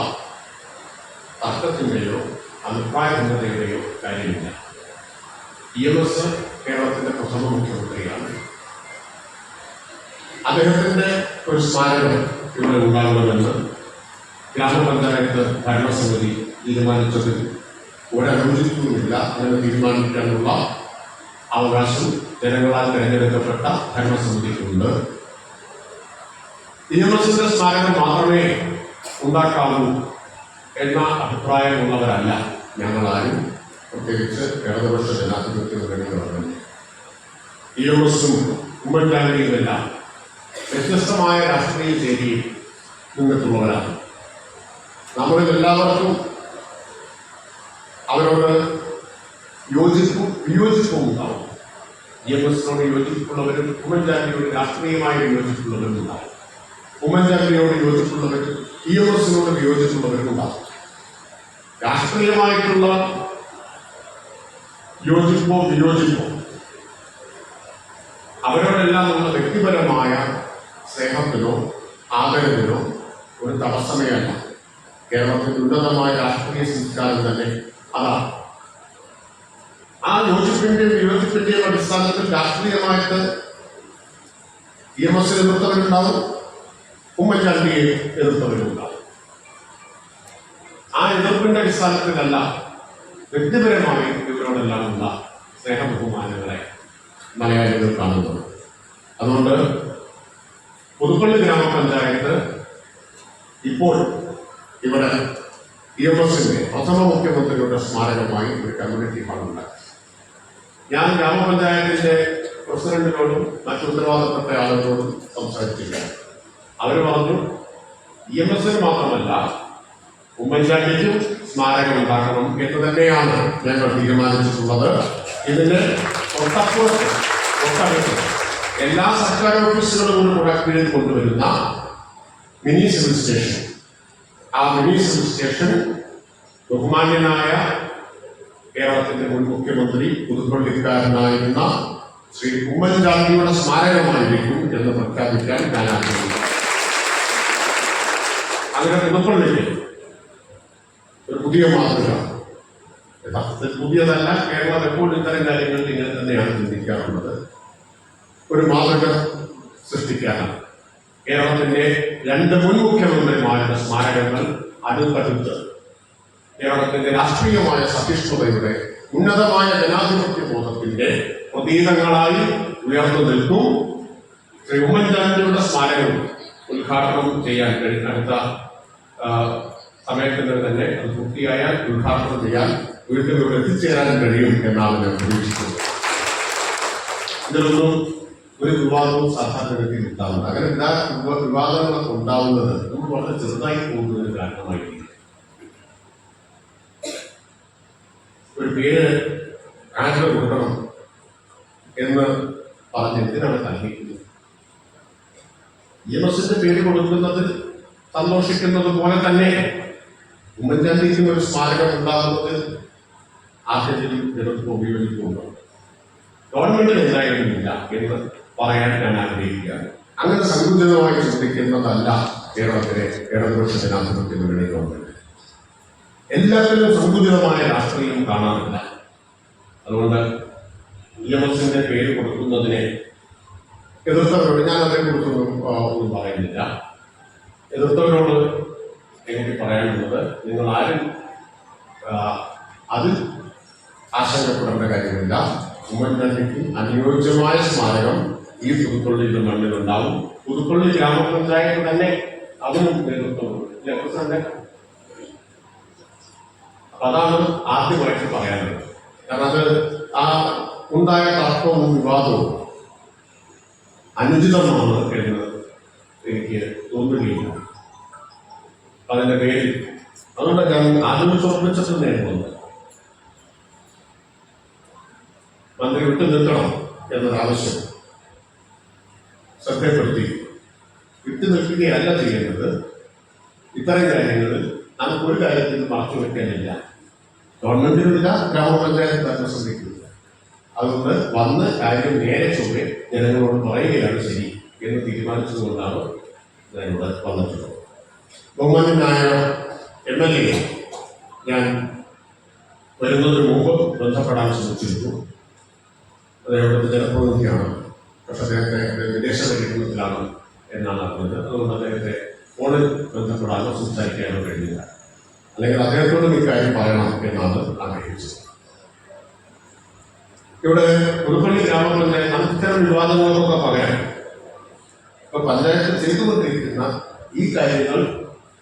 തർക്കത്തിൻ്റെയോ അഭിപ്രായ ഭിന്നതയുടെയോ കാര്യമില്ല. EMS കേരളത്തിന്റെ പ്രഥമ മുഖ്യമന്ത്രിയാണ്. അദ്ദേഹത്തിന്റെ ഒരു സ്മാരകം ഇവിടെ ഉണ്ടാകണമെന്ന് ഗ്രാമപഞ്ചായത്ത് ഭരണസമിതി തീരുമാനിച്ചതിൽ ഒരനുചിതവുമില്ല. അങ്ങനെ തീരുമാനിക്കാനുള്ള അവകാശം ജനങ്ങളാൽ തിരഞ്ഞെടുക്കപ്പെട്ട ഭരണസമിതിക്കുണ്ട്. EMSന്റെ സ്മാരകം മാത്രമേ ഉണ്ടാക്കാവൂ എന്ന അഭിപ്രായമുള്ളവരല്ല ഞങ്ങളാരും, പ്രത്യേകിച്ച് ഇടതുപക്ഷ ജനാധിപത്യ മുന്നണി ഗവൺമെന്റ്. EMSും ഉമ്മൻചാണ്ടിയുമെല്ലാം വ്യത്യസ്തമായ രാഷ്ട്രീയ ചേരിയിൽ നിന്നിട്ടുള്ളവരാണ്. നമ്മളിൽ എല്ലാവർക്കും അവരോട് വിയോജിപ്പും ഉണ്ടാവും. EMSനോട് യോജിപ്പുള്ളവരും ഉമ്മൻചാണ്ടിയോട് രാഷ്ട്രീയമായ വിയോജിപ്പുള്ളവരും ഉണ്ടാവും. ഉമ്മൻചാണ്ടിയോട് യോജിപ്പുള്ളവരും EMSനോട് വിയോജിപ്പുള്ളവരും ഉണ്ടാവും. രാഷ്ട്രീയമായിട്ടുള്ള യോജിപ്പോ വിയോജിപ്പോ അവരോടെല്ലാം ഉള്ള വ്യക്തിപരമായ സ്നേഹത്തിനോ ആദരവിനോ ഒരു തടസ്സമേ അല്ല. കേരളത്തിന്റെ ഉന്നതമായ രാഷ്ട്രീയ സംസ്കാരം തന്നെ അതാണ്. ആ യോജിപ്പിന്റെയും വിയോജിപ്പിന്റെയും അടിസ്ഥാനത്തിൽ രാഷ്ട്രീയമായിട്ട് EMS എതിർത്തവരുണ്ടാവും, ഉമ്മൻചാണ്ടിയെ എതിർത്തവരുണ്ടാവും. ആ എതിർപ്പിന്റെ അടിസ്ഥാനത്തിലല്ല, വ്യക്തിപരമായി ഇവരോടെല്ലാം ഉള്ള സ്നേഹബഹുമാനങ്ങളെ മലയാളികൾ കാണുന്നത്. അതുകൊണ്ട് പുതുപ്പള്ളി ഗ്രാമപഞ്ചായത്ത് ഇപ്പോൾ ഇവിടെ EMSന്റെ പ്രഥമ മുഖ്യമന്ത്രിയുടെ സ്മാരകമായി ഒരു കമ്മ്യൂണിറ്റി ഹാളുണ്ട്. ഞാൻ ഗ്രാമപഞ്ചായത്തിന്റെ പ്രസിഡന്റിനോടും മറ്റു ഉത്തരവാദപ്പെട്ട ആളുകളോടും സംസാരിച്ചില്ല. അവർ പറഞ്ഞു EMSന് മാത്രമല്ല ഉമ്മൻചാണ്ടിക്കും സ്മാരകം ഉണ്ടാക്കണം എന്ന് തന്നെയാണ് ഞങ്ങൾ തീരുമാനിച്ചിട്ടുള്ളത്. ഇതിന് തൊട്ടടുത്ത് എല്ലാ സർക്കാർ ഓഫീസുകളും കൂടെ കീഴിൽ കൊണ്ടുവരുന്ന മിനി സിവിൽ സ്റ്റേഷൻ, ആ മിനി സിവിൽ സ്റ്റേഷൻ ബഹുമാന്യനായ കേരളത്തിന്റെ മുൻ മുഖ്യമന്ത്രി പുതുപ്പള്ളിക്കാരനായിരുന്ന ശ്രീ ഉമ്മൻചാണ്ടിയുടെ സ്മാരകമായിരിക്കും എന്ന് പ്രഖ്യാപിക്കാൻ ഞാൻ ആഗ്രഹിക്കുന്നു. അങ്ങനെ പുതുപ്പള്ളിക്ക് ഒരു പുതിയ മാതൃക, യഥാർത്ഥത്തിൽ പുതിയതല്ല, കേരളം എപ്പോഴും ഇത്തരം കാര്യങ്ങൾ ഇങ്ങനെ തന്നെയാണ് ചിന്തിക്കാറുള്ളത്. ഒരു മാതൃക സൃഷ്ടിക്കാനാണ് കേരളത്തിന്റെ 2 മുൻ മുഖ്യമന്ത്രിമാരുടെ സ്മാരകങ്ങൾ അടുത്തടുത്ത് കേരളത്തിന്റെ രാഷ്ട്രീയമായ സഹിഷ്ണുതയുടെ ഉന്നതമായ ജനാധിപത്യ ബോധത്തിന്റെ പ്രതീകങ്ങളായി ഉയർന്നു നിൽക്കും. ശ്രീ ഉമ്മൻചാണ്ടിയുടെ സ്മാരകം ഉദ്ഘാടനം ചെയ്യാൻ കഴിയും. അടുത്ത സമയത്തിന് തന്നെ അത് പൂർത്തിയായാൽ ഉദ്ഘാടനം ചെയ്യാൻ വീട്ടിൽ എത്തിച്ചേരാൻ കഴിയും എന്നാണ് ഞാൻ പ്രതീക്ഷിക്കുന്നത്. ഇതിലൊന്നും ഒരു വിവാദവും സാധാരണഗതിയിൽ ഉണ്ടാവുന്നത്, അങ്ങനെ എല്ലാ വിവാദങ്ങളൊക്കെ ഉണ്ടാവുന്നത് നമ്മൾ വളരെ ചെറുതായി പോകുന്നതിന് കാരണമായിരിക്കും. ഒരു പേര് ആൻഡ്രോ കൊടുക്കണം എന്ന് പറഞ്ഞ് എന്തിനാണ് തർക്കിക്കുന്നത്? EMSന്റെ പേര് കൊടുക്കുന്നതിൽ സന്തോഷിക്കുന്നത് പോലെ തന്നെ ഉമ്മൻചാണ്ടിക്ക് ഒരു സ്മാരകം ഉണ്ടാകുന്നത് ആദ്യത്തിലും എതിർപ്പ് ഉപയോഗിക്കുന്നുണ്ടോ? ഗവൺമെന്റിന് എന്തായിരുന്നില്ല എന്ന് പറയാൻ ഞാൻ ആഗ്രഹിക്കുകയാണ്. അങ്ങനെ സങ്കുചിതമായി ചിന്തിക്കുന്നതല്ല കേരളത്തിലെ ഇടതുപക്ഷ ജനാധിപത്യ മുന്നണി ഗവൺമെന്റ്. എല്ലാത്തിലും സങ്കുചിതമായ രാഷ്ട്രീയം കാണാറില്ല. അതുകൊണ്ട് EMSന്റെ പേര് കൊടുക്കുന്നതിനെ എതിർത്തവരോട് ഞാൻ അതേക്കുറിച്ചൊന്നും ഒന്നും പറയുന്നില്ല. എതിർത്തവരോട് എനിക്ക് പറയാനുള്ളത്, നിങ്ങൾ ആരും അതിൽ ആശങ്കപ്പെടേണ്ട കാര്യമില്ല. ഉമ്മൻചാണ്ടിക്ക് അനുയോജ്യമായ സ്മാരകം ഈ പുതുപ്പള്ളിയുടെ മണ്ണിലുണ്ടാവും. പുതുപ്പള്ളി ഗ്രാമപഞ്ചായത്ത് തന്നെ അതിനും നേതൃത്വം. അതാണ് ആദ്യമായിട്ട് പറയാനുള്ളത്. കാരണം അത് ആ ഉണ്ടായ തർക്കവും വിവാദവും അനുചിതമാണ് എന്ന് എനിക്ക് തോന്നുകയില്ല. അതിന്റെ പേരിൽ അതുകൊണ്ട് ഞാൻ ആദ്യം ചോർപ്പിച്ചിട്ട് നേരിടുന്നത് മന്ത്രി വിട്ടു നിൽക്കണം എന്നൊരാവശ്യം ശ്രദ്ധപ്പെടുത്തി വിട്ടു നിൽക്കുകയല്ല ചെയ്യേണ്ടത്. ഇത്തരം കാര്യങ്ങളിൽ നമുക്കൊരു കാര്യത്തിൽ മാറ്റി വയ്ക്കാനില്ല. ഗവൺമെന്റിനില്ല, ഗ്രാമപഞ്ചായത്ത് തന്നെ ശ്രദ്ധിക്കുന്നില്ല. അതുകൊണ്ട് വന്ന് കാര്യം നേരെ ചൊവ്വെ ജനങ്ങളോട് പറയുകയാണ് ശരി എന്ന് തീരുമാനിച്ചതുകൊണ്ടാണ് ഞാനിവിടെ വന്നിട്ടുള്ളത്. ബഹുമാന്യനായ MLA ഞാൻ വരുന്നതിന് മുമ്പ് ബന്ധപ്പെടാൻ ശ്രമിച്ചിരുന്നു. അദ്ദേഹത്തിന്റെ ജനപ്രതിനിധിയാണ്, പക്ഷെ അദ്ദേഹത്തെ വിദേശ പര്യടനത്തിലാണ് എന്നാണ് അറിഞ്ഞത്. അതുകൊണ്ട് അദ്ദേഹത്തെ ഫോണിൽ ബന്ധപ്പെടാനോ സംസാരിക്കാനോ കഴിയില്ല. അല്ലെങ്കിൽ അദ്ദേഹത്തോടും ഇക്കാര്യം പറയണം എന്നാണ് ആഗ്രഹിച്ചത്. ഇവിടെ പുതുപ്പള്ളി ഗ്രാമപഞ്ചായത്ത് അത്തരം വിവാദങ്ങളൊക്കെ പറയാൻ ഇപ്പൊ പഞ്ചായത്ത് ചെയ്തുകൊണ്ടിരിക്കുന്ന ഈ കാര്യങ്ങൾ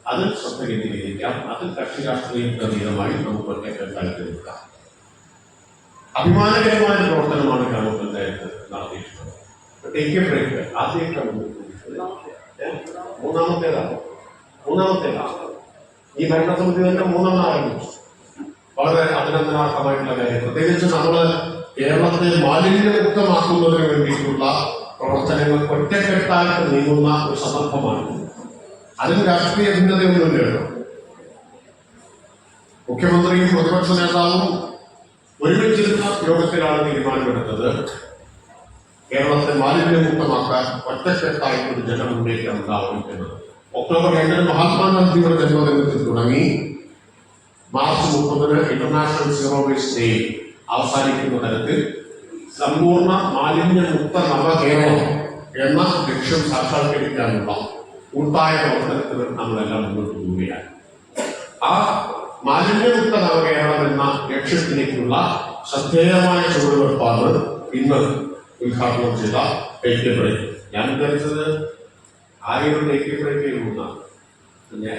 അതിൽ ശ്രദ്ധ കേന്ദ്രീകരിക്കാം. അതിൽ കക്ഷി രാഷ്ട്രീയത്തിന് അതീതമായി നമുക്ക് ഒറ്റയ്ക്ക് താല്പര്യമെടുക്കാം. അഭിമാനകരമായ പ്രവർത്തനമാണ് ഗ്രാമപഞ്ചായത്ത് നടത്തിയിട്ടുള്ളത്. ടേക്ക് ബ്രേക്ക് ആദ്യമൊക്കെ മൂന്നാമത്തേതാണ് ഈ ഭരണസമിതി തന്നെ 3 ആരംഭിച്ചു. വളരെ അഭിനന്ദനാർഹമായിട്ടുള്ള കാര്യം. പ്രത്യേകിച്ച് നമ്മള് കേരളത്തെ മാലിന്യമുക്തമാക്കുന്നതിന് വേണ്ടിയിട്ടുള്ള പ്രവർത്തനങ്ങൾ ഒറ്റക്കെട്ടായിട്ട് നീങ്ങുന്ന ഒരു സന്ദർഭമാണ്. അതിന് രാഷ്ട്രീയ ഭിന്നതയൊന്നുമില്ലല്ലോ. മുഖ്യമന്ത്രിയും പ്രതിപക്ഷ നേതാവും ഒരുമിച്ചിരുന്ന യോഗത്തിലാണ് തീരുമാനമെടുത്തത് കേരളത്തെ മാലിന്യമുക്തമാക്കാൻ ഒറ്റക്കെട്ടായിട്ടൊരു ജനമുന്നേറ്റം ഉണ്ടാവും എന്ന് ഒക്ടോബർ 2 മഹാത്മാഗാന്ധിയുടെ ജന്മദിനത്തിൽ തുടങ്ങി March 30 international zero waste day അവസാനിക്കുന്ന തരത്തിൽ സമ്പൂർണ്ണ മാലിന്യമുക്ത നവകേരളം എന്ന ലക്ഷ്യം സാക്ഷാത്കരിക്കാനുള്ള കൂട്ടായ പ്രവർത്തനത്തിൽ നമ്മളെല്ലാം മുന്നോട്ട് പോവുകയാണ്. ആ മാലിന്യമുക്ത നവകേരളം എന്ന ലക്ഷ്യത്തിലേക്കുള്ള ശ്രദ്ധേയമായ ചുവടുവെപ്പാണ് ഇന്ന് ഉദ്ഘാടനം ചെയ്ത ടേക്ക് ബ്രേക്ക്. ഞാൻ വിചാരിച്ചത് ആരെയും ടേക്ക് ബ്രേക്ക് ചെയ്യുന്നതാണ്.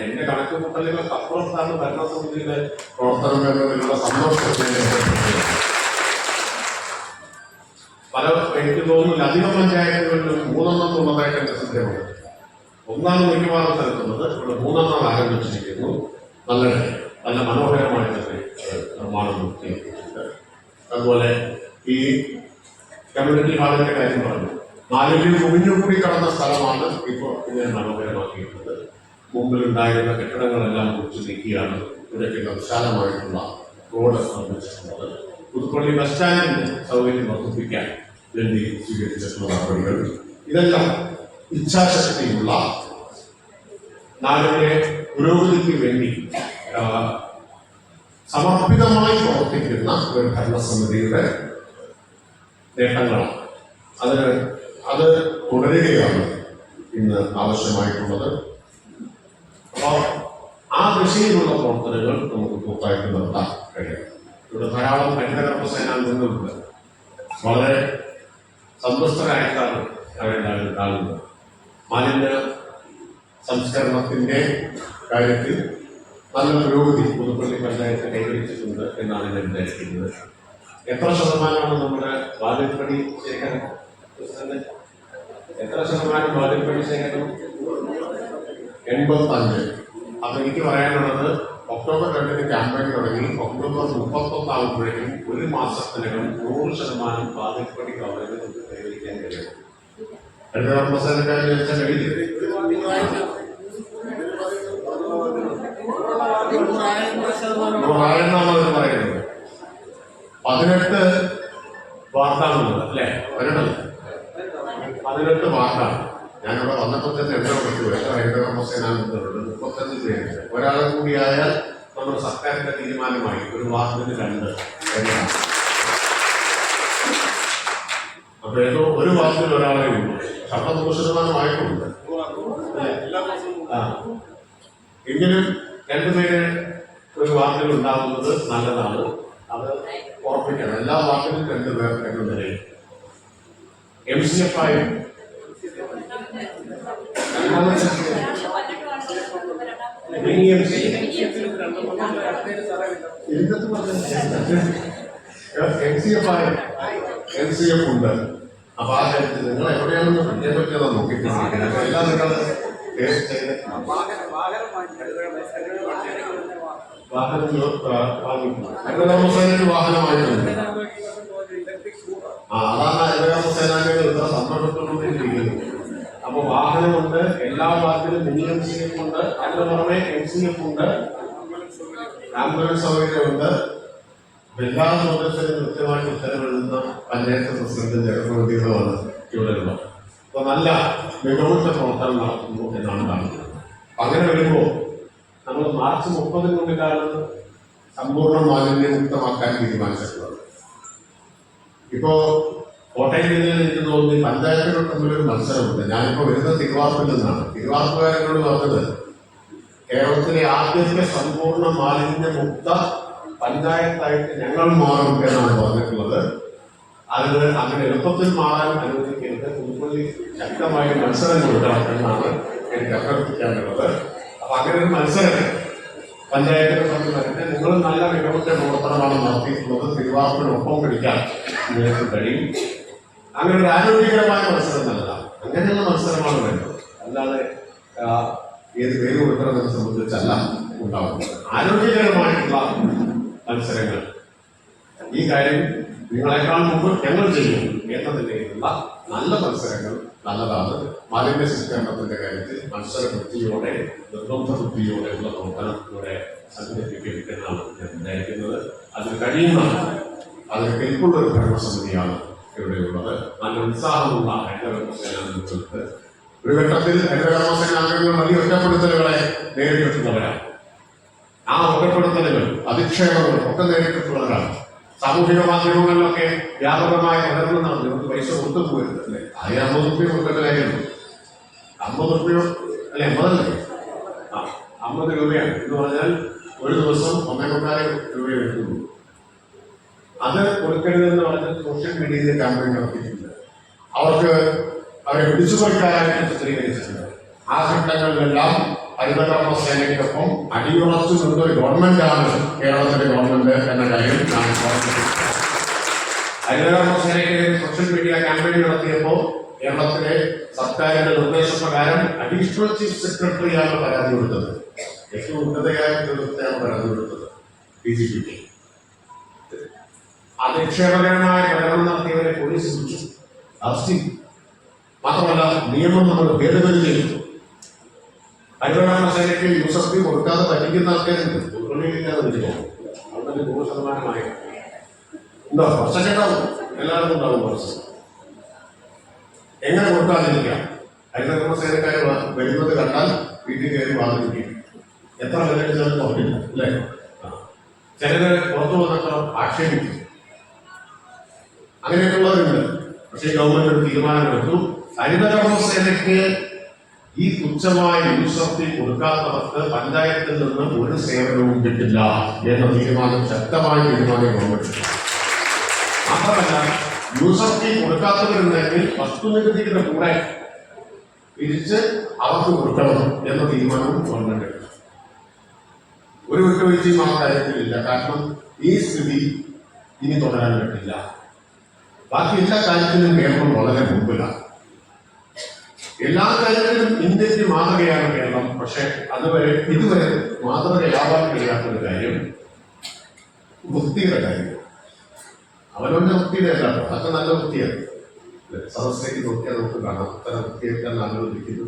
എന്റെ കണക്ക് കൂട്ടലുകൾക്ക് അപ്പുറത്താണ് ഭരണസമിതിയുടെ പ്രവർത്തനം എന്നതിലുള്ള സന്തോഷത്തിന്റെ പല എനിക്ക് തോന്നുന്നില്ല അധികം പഞ്ചായത്തുകളിലും 3 എന്നുള്ളതായിട്ട് എന്റെ ശ്രദ്ധയുണ്ട്. 1 മിക്കവാറും സ്ഥലത്തുള്ളത് ഇവിടെ 3 ആരംഭിച്ചിരിക്കുന്നു. നല്ല മനോഹരമായ നിർമ്മാണം പൂർത്തിയാക്കിയിട്ടുണ്ട്. അതുപോലെ ഈ കമ്മ്യൂണിറ്റി ഹാളിന്റെ കാര്യം പറഞ്ഞു. മാലിന്യം കുമിഞ്ഞുകൂടി കടന്ന സ്ഥലമാണ് ഇപ്പോൾ ഇങ്ങനെ മനോഹരമാക്കിയിട്ടുള്ളത്. മുമ്പിലുണ്ടായിരുന്ന കെട്ടിടങ്ങളെല്ലാം കുറിച്ച് നീക്കിയാണ് ഇവിടേക്കുള്ള വിശാലമായിട്ടുള്ള റോഡ് നിർമ്മിച്ചിട്ടുള്ളത്. പുതുപ്പള്ളി ബസ് സ്റ്റാൻഡിന്റെ സൗകര്യം വർദ്ധിപ്പിക്കാൻ വേണ്ടി സ്വീകരിച്ചിട്ടുള്ള നടപടികൾ ഇതെല്ലാം ഇച്ഛാശക്തിയുള്ള നാടിന്റെ പുരോഗതിക്ക് വേണ്ടി സമർപ്പിതമായി പ്രവർത്തിക്കുന്ന ഒരു ഭരണസമിതിയുടെ നേട്ടങ്ങളാണ്. അത് തുടരുകയാണ് ഇന്ന് ആവശ്യമായിട്ടുള്ളത്. അപ്പോൾ ആ ദിശയിലുള്ള പ്രവർത്തനങ്ങൾ നമുക്ക് പൂർത്തായിട്ട് നടത്താൻ കഴിയും. ഇവിടെ ധാരാളം ഹരിതകർമ്മ സേനാംഗങ്ങളുണ്ട്. വളരെ സന്തുഷ്ടരായിട്ടാണ് അവരെല്ലാവരും കാണുന്നത്. മാലിന്യ സംസ്കരണത്തിന്റെ കാര്യത്തിൽ നല്ല പുരോഗതി പുതുപ്പള്ളി പഞ്ചായത്ത് കൈവരിച്ചിട്ടുണ്ട് എന്നാണ് ഞാൻ വിചാരിക്കുന്നത്. എത്ര ശതമാനമാണ് നമ്മുടെ വാതിൽപ്പടി ശേഖരം? എത്ര ശതമാനം വാതിൽപ്പടി ശേഖരം? 85. അപ്പൊ എനിക്ക് പറയാനുള്ളത് ഒക്ടോബർ 2 ക്യാമ്പയിൻ തുടങ്ങി ഒക്ടോബർ 31 ആകുമ്പോഴേക്കും 1 മാസത്തിനകം 100% വാതിൽപ്പടി കവറേജ് നമുക്ക് കൈവരിക്കാൻ കഴിയും. പറയുന്നത് 18 വാർഡാണുള്ളത് അല്ലെ? 18 വാർഡാണ്. ഞാനിവിടെ വന്നപ്പോൾ തന്നെ എത്ര പറ്റുമോ എത്ര ഹരിതകർമ്മ സേനാംഗങ്ങളുണ്ട്? 35 പേരുണ്ട്. ഒരാളെ കൂടിയായാൽ നമ്മുടെ സർക്കാരിന്റെ തീരുമാനമായി ഒരു വാർഡിന് 2 എന്നാണ്. അപ്പൊ ഏതോ ഒരു വാർഡിൽ ഒരാളെ ഉള്ളൂ. ശമ്പളം 100% എങ്കിലും 2 പേര് ഒരു വാർഡിൽ ഉണ്ടാകുന്നത് നല്ലതാണ്. അത് ഉറപ്പിക്കണം. എല്ലാ വാർഡിലും 2 പേർ എന്ന നിലയിൽ MCF ആയി MCF ഉണ്ട്. അപ്പൊ ആ കാര്യത്തിൽ നിങ്ങൾ എവിടെയാണെന്ന് പഠിക്കാൻ പറ്റിയതാ നോക്കിയിട്ടുണ്ട്. എല്ലാം നിങ്ങൾ ടേസ്റ്റ് ചെയ്ത് വാഹനമായിട്ടുണ്ട്. അതാണ് ഹരിതകർമ്മ സേനാംഗങ്ങൾ ഇത്ര സന്തോഷത്തോടുകൂടിയിരിക്കുന്നത്. അപ്പൊ വാഹനമുണ്ട്, എല്ലാ വാർഡിലും മിനി MCF ഉണ്ട്, അതിന് പുറമെ MCF ഉണ്ട്, ആംബുലൻസ് സൗകര്യമുണ്ട്. എല്ലാ സദസ്യരും കൃത്യമായിട്ട് ഉത്തരവെഴുതുന്ന പഞ്ചായത്ത് പ്രസിഡന്റ് ജനപ്രതിനിധികളുമാണ് ഇവിടെ ഉള്ളത്. അപ്പൊ നല്ല മികവുറ്റ പ്രവർത്തനം നടത്തുന്നു എന്നാണ് കാണുന്നത്. അങ്ങനെ വരുമ്പോൾ നമ്മൾ മാർച്ച് 30-നുള്ളിലാണ് സമ്പൂർണ്ണ മാലിന്യമുക്തമാക്കാൻ തീരുമാനിച്ചിട്ടുള്ളത്. ഇപ്പോ കോട്ടയം ജില്ലയിൽ എനിക്ക് തോന്നി പഞ്ചായത്തുകൾ തമ്മിലൊരു മത്സരമുണ്ട്. ഞാനിപ്പോ വരുന്നത് തിരുവാർപ്പിൽ നിന്നാണ്. തിരുവാർപ്പുകാരനോട് പറഞ്ഞത് കേരളത്തിലെ ആദ്യത്തെ സമ്പൂർണ്ണ മാലിന്യമുക്ത പഞ്ചായത്തായിട്ട് ഞങ്ങൾ മാറും എന്നാണ് പറഞ്ഞിട്ടുള്ളത്. അതിന് അങ്ങനെ എളുപ്പത്തിൽ മാറാൻ അനുവദിക്കരുത്. പുതുപ്പള്ളി ശക്തമായ മത്സരം കൊടുക്കണം എന്നാണ് എനിക്ക് അഭ്യർത്ഥിക്കാനുള്ളത്. അപ്പൊ അങ്ങനെ ഒരു മത്സരം പഞ്ചായത്തുകൾ തമ്മിൽ വരട്ടെ. നിങ്ങൾ നല്ല മികവുറ്റ പ്രവർത്തനമാണ് നടത്തിയിട്ടുള്ളത്. തിരുവാർപ്പിനൊപ്പം പിടിക്കാൻ നിങ്ങൾക്ക് കഴിയും. അങ്ങനെ ഒരു ആരോഗ്യകരമായ മത്സരം നല്ലതാണ്. അങ്ങനെയുള്ള മത്സരമാണ് വേണ്ടത്. അല്ലാതെ ഏത് പേര് കൊടുക്കണമെന്ന് സംബന്ധിച്ചല്ല ഉണ്ടാവുന്നത്. ആരോഗ്യകരമായിട്ടുള്ള മത്സരങ്ങൾ ഈ കാര്യം നിങ്ങളെക്കാൾ മുമ്പ് ഞങ്ങൾ ചെയ്യും എന്ന നിലയിലുള്ള നല്ല മത്സരങ്ങൾ നല്ലതാണ്. മാലിന്യ സംസ്കരണത്തിന്റെ കാര്യത്തിൽ മത്സര ബുദ്ധിയോടെ നിർബന്ധ ബുദ്ധിയോടെയുള്ള പ്രവർത്തനം ഇവിടെ സംഘടിപ്പിക്കണമെന്നാണ് ഞാൻ വിചാരിക്കുന്നത്. അതിന് കഴിയുന്ന അതിന് കെൽപ്പുള്ള ഒരു ഭരണസമിതിയാണ് ഇവിടെയുള്ളത്. നല്ല ഉത്സാഹമുള്ള ഹരിതകർമ്മസേന നേതൃത്വത്തിൽ ഒരു ഘട്ടത്തിൽ ഹരിതകർമ്മസേന അംഗങ്ങൾ വലിയ ഒറ്റപ്പെടുത്തലുകളെ നേരിട്ടിട്ടുള്ളവരാണ്. ആ ഒറ്റപ്പെടുത്തലുകൾ അധിക്ഷേപങ്ങൾ ഒക്കെ നേരിട്ടിട്ടുള്ളവരാണ്. സാമൂഹിക മാധ്യമങ്ങളിലൊക്കെ വ്യാപകമായ പ്രകടനം നടന്നു. ഇവർക്ക് പൈസ കൊടുത്തു പോയിരുന്നു അല്ലെ? 50 റുപ്യ കൊടുക്കേണ്ട കാര്യമുള്ളൂ. 50 റുപ്യ അല്ലെ? 50 രൂപയാണ് എന്ന് പറഞ്ഞാൽ ഒരു ദിവസം 1.25 രൂപ എടുക്കുന്നു. അത് കൊടുക്കരുതെന്ന് പറഞ്ഞ് സോഷ്യൽ മീഡിയയിൽ ക്യാമ്പയിൻ നടത്തിയിട്ടുണ്ട്. അവരെ പിടിച്ചുപറിക്കാനായിട്ട് ചിത്രീകരിച്ചിട്ടുണ്ട്. ആ ഘട്ടങ്ങളിലെല്ലാം ഹരിതകർമ്മസേനയ്ക്കൊപ്പം അടിയുറച്ചു നിന്നൊരു ഗവൺമെന്റാണ് കേരളത്തിലെ ഗവൺമെന്റ് എന്ന കാര്യം ഞാൻ ഓർമ്മിപ്പിക്കുന്നു. ഹരിതകർമ്മസേനയ്ക്ക് സോഷ്യൽ മീഡിയ ക്യാമ്പയിൻ നടത്തിയപ്പോൾ കേരളത്തിലെ സർക്കാരിന്റെ നിർദ്ദേശപ്രകാരം അഡീഷണൽ ചീഫ് സെക്രട്ടറിയാണ് പരാതി കൊടുത്തത്. ഏറ്റവും ഉന്നതയായ ഉദ്യോഗസ്ഥയാണ് പരാതി കൊടുത്തത് DGPക്ക്. അധിക്ഷേപകരമായ പ്രകടനം നടത്തിയവരെ പോലീസ് പിടിച്ചു, അറസ്റ്റ് ചെയ്തു. മാത്രമല്ല നിയമം നമ്മൾ ഭേദഗതി ചെയ്തു. ഹരിതകർമ്മസേനയ്ക്ക് യൂസർ ഫീ കൊടുക്കാതെ പറ്റിക്കുന്ന ആൾക്കാരുണ്ട്. ഉൾക്കൊള്ളിക്കാതെ വിളിച്ചോ അവിടെ 100%. ഉണ്ടോ? കുറച്ചൊക്കെ ഉണ്ടാവും, എല്ലാവർക്കും ഉണ്ടാവും കുറച്ച്. എങ്ങനെ കൊടുക്കാതിരിക്കാം? ഹരിതകർമ്മസേനക്കാർ വരുന്നത് കണ്ടാൽ വീട്ടിൽ കയറി വാങ്ങിക്കും. എത്ര വിലടിച്ചാലും കുറവില്ല അല്ലേ? ചിലര് പുറത്തു വന്നിട്ടോ ആക്ഷേപിക്കും. അങ്ങനെയൊക്കെയുള്ളവരുണ്ട്. പക്ഷേ ഗവൺമെന്റ് ഒരു തീരുമാനമെടുത്തു, ഹരിതകർമ്മസേനയ്ക്ക് ഈ തുച്ഛമായ യൂസർ ഫീ കൊടുക്കാത്തവർക്ക് പഞ്ചായത്തിൽ നിന്ന് ഒരു സേവനവും കിട്ടില്ല എന്ന തീരുമാനം, ശക്തമായ തീരുമാനം ഗവൺമെന്റ്. മാത്രമല്ല യൂസർ ഫീ കൊടുക്കാത്തവരുണ്ടെങ്കിൽ വസ്തുനികുതിയുടെ കൂടെ തിരിച്ച് അവർക്ക് കൊടുക്കണം എന്ന തീരുമാനവും ഗവൺമെന്റ് എടുത്തു. ഒരു വിട്ടുവീഴ്ചയും ആ കാര്യത്തിലില്ല. കാരണം ഈ സ്ഥിതി ഇനി തുടരാൻ പറ്റില്ല. ബാക്കി എല്ലാ കാര്യത്തിലും കേരളം വളരെ മുമ്പിലാണ്. എല്ലാ കാര്യത്തിലും ഇന്ത്യക്ക് മാതൃകയാണ് കേരളം. പക്ഷെ ഇതുവരെ മാതൃകയാവാൻ കഴിയാത്തൊരു കാര്യം വൃത്തിയുടെ കാര്യം. അവനവന്റെ വൃത്തിയുടെ അല്ല, അതൊക്കെ നല്ല വൃത്തിയാണ്. സദസ്സിലേക്ക് നോക്കിയാൽ നമുക്ക് കാണാം. അത്തരം വൃത്തിയൊക്കെ നല്ലൊരിക്കുന്നു.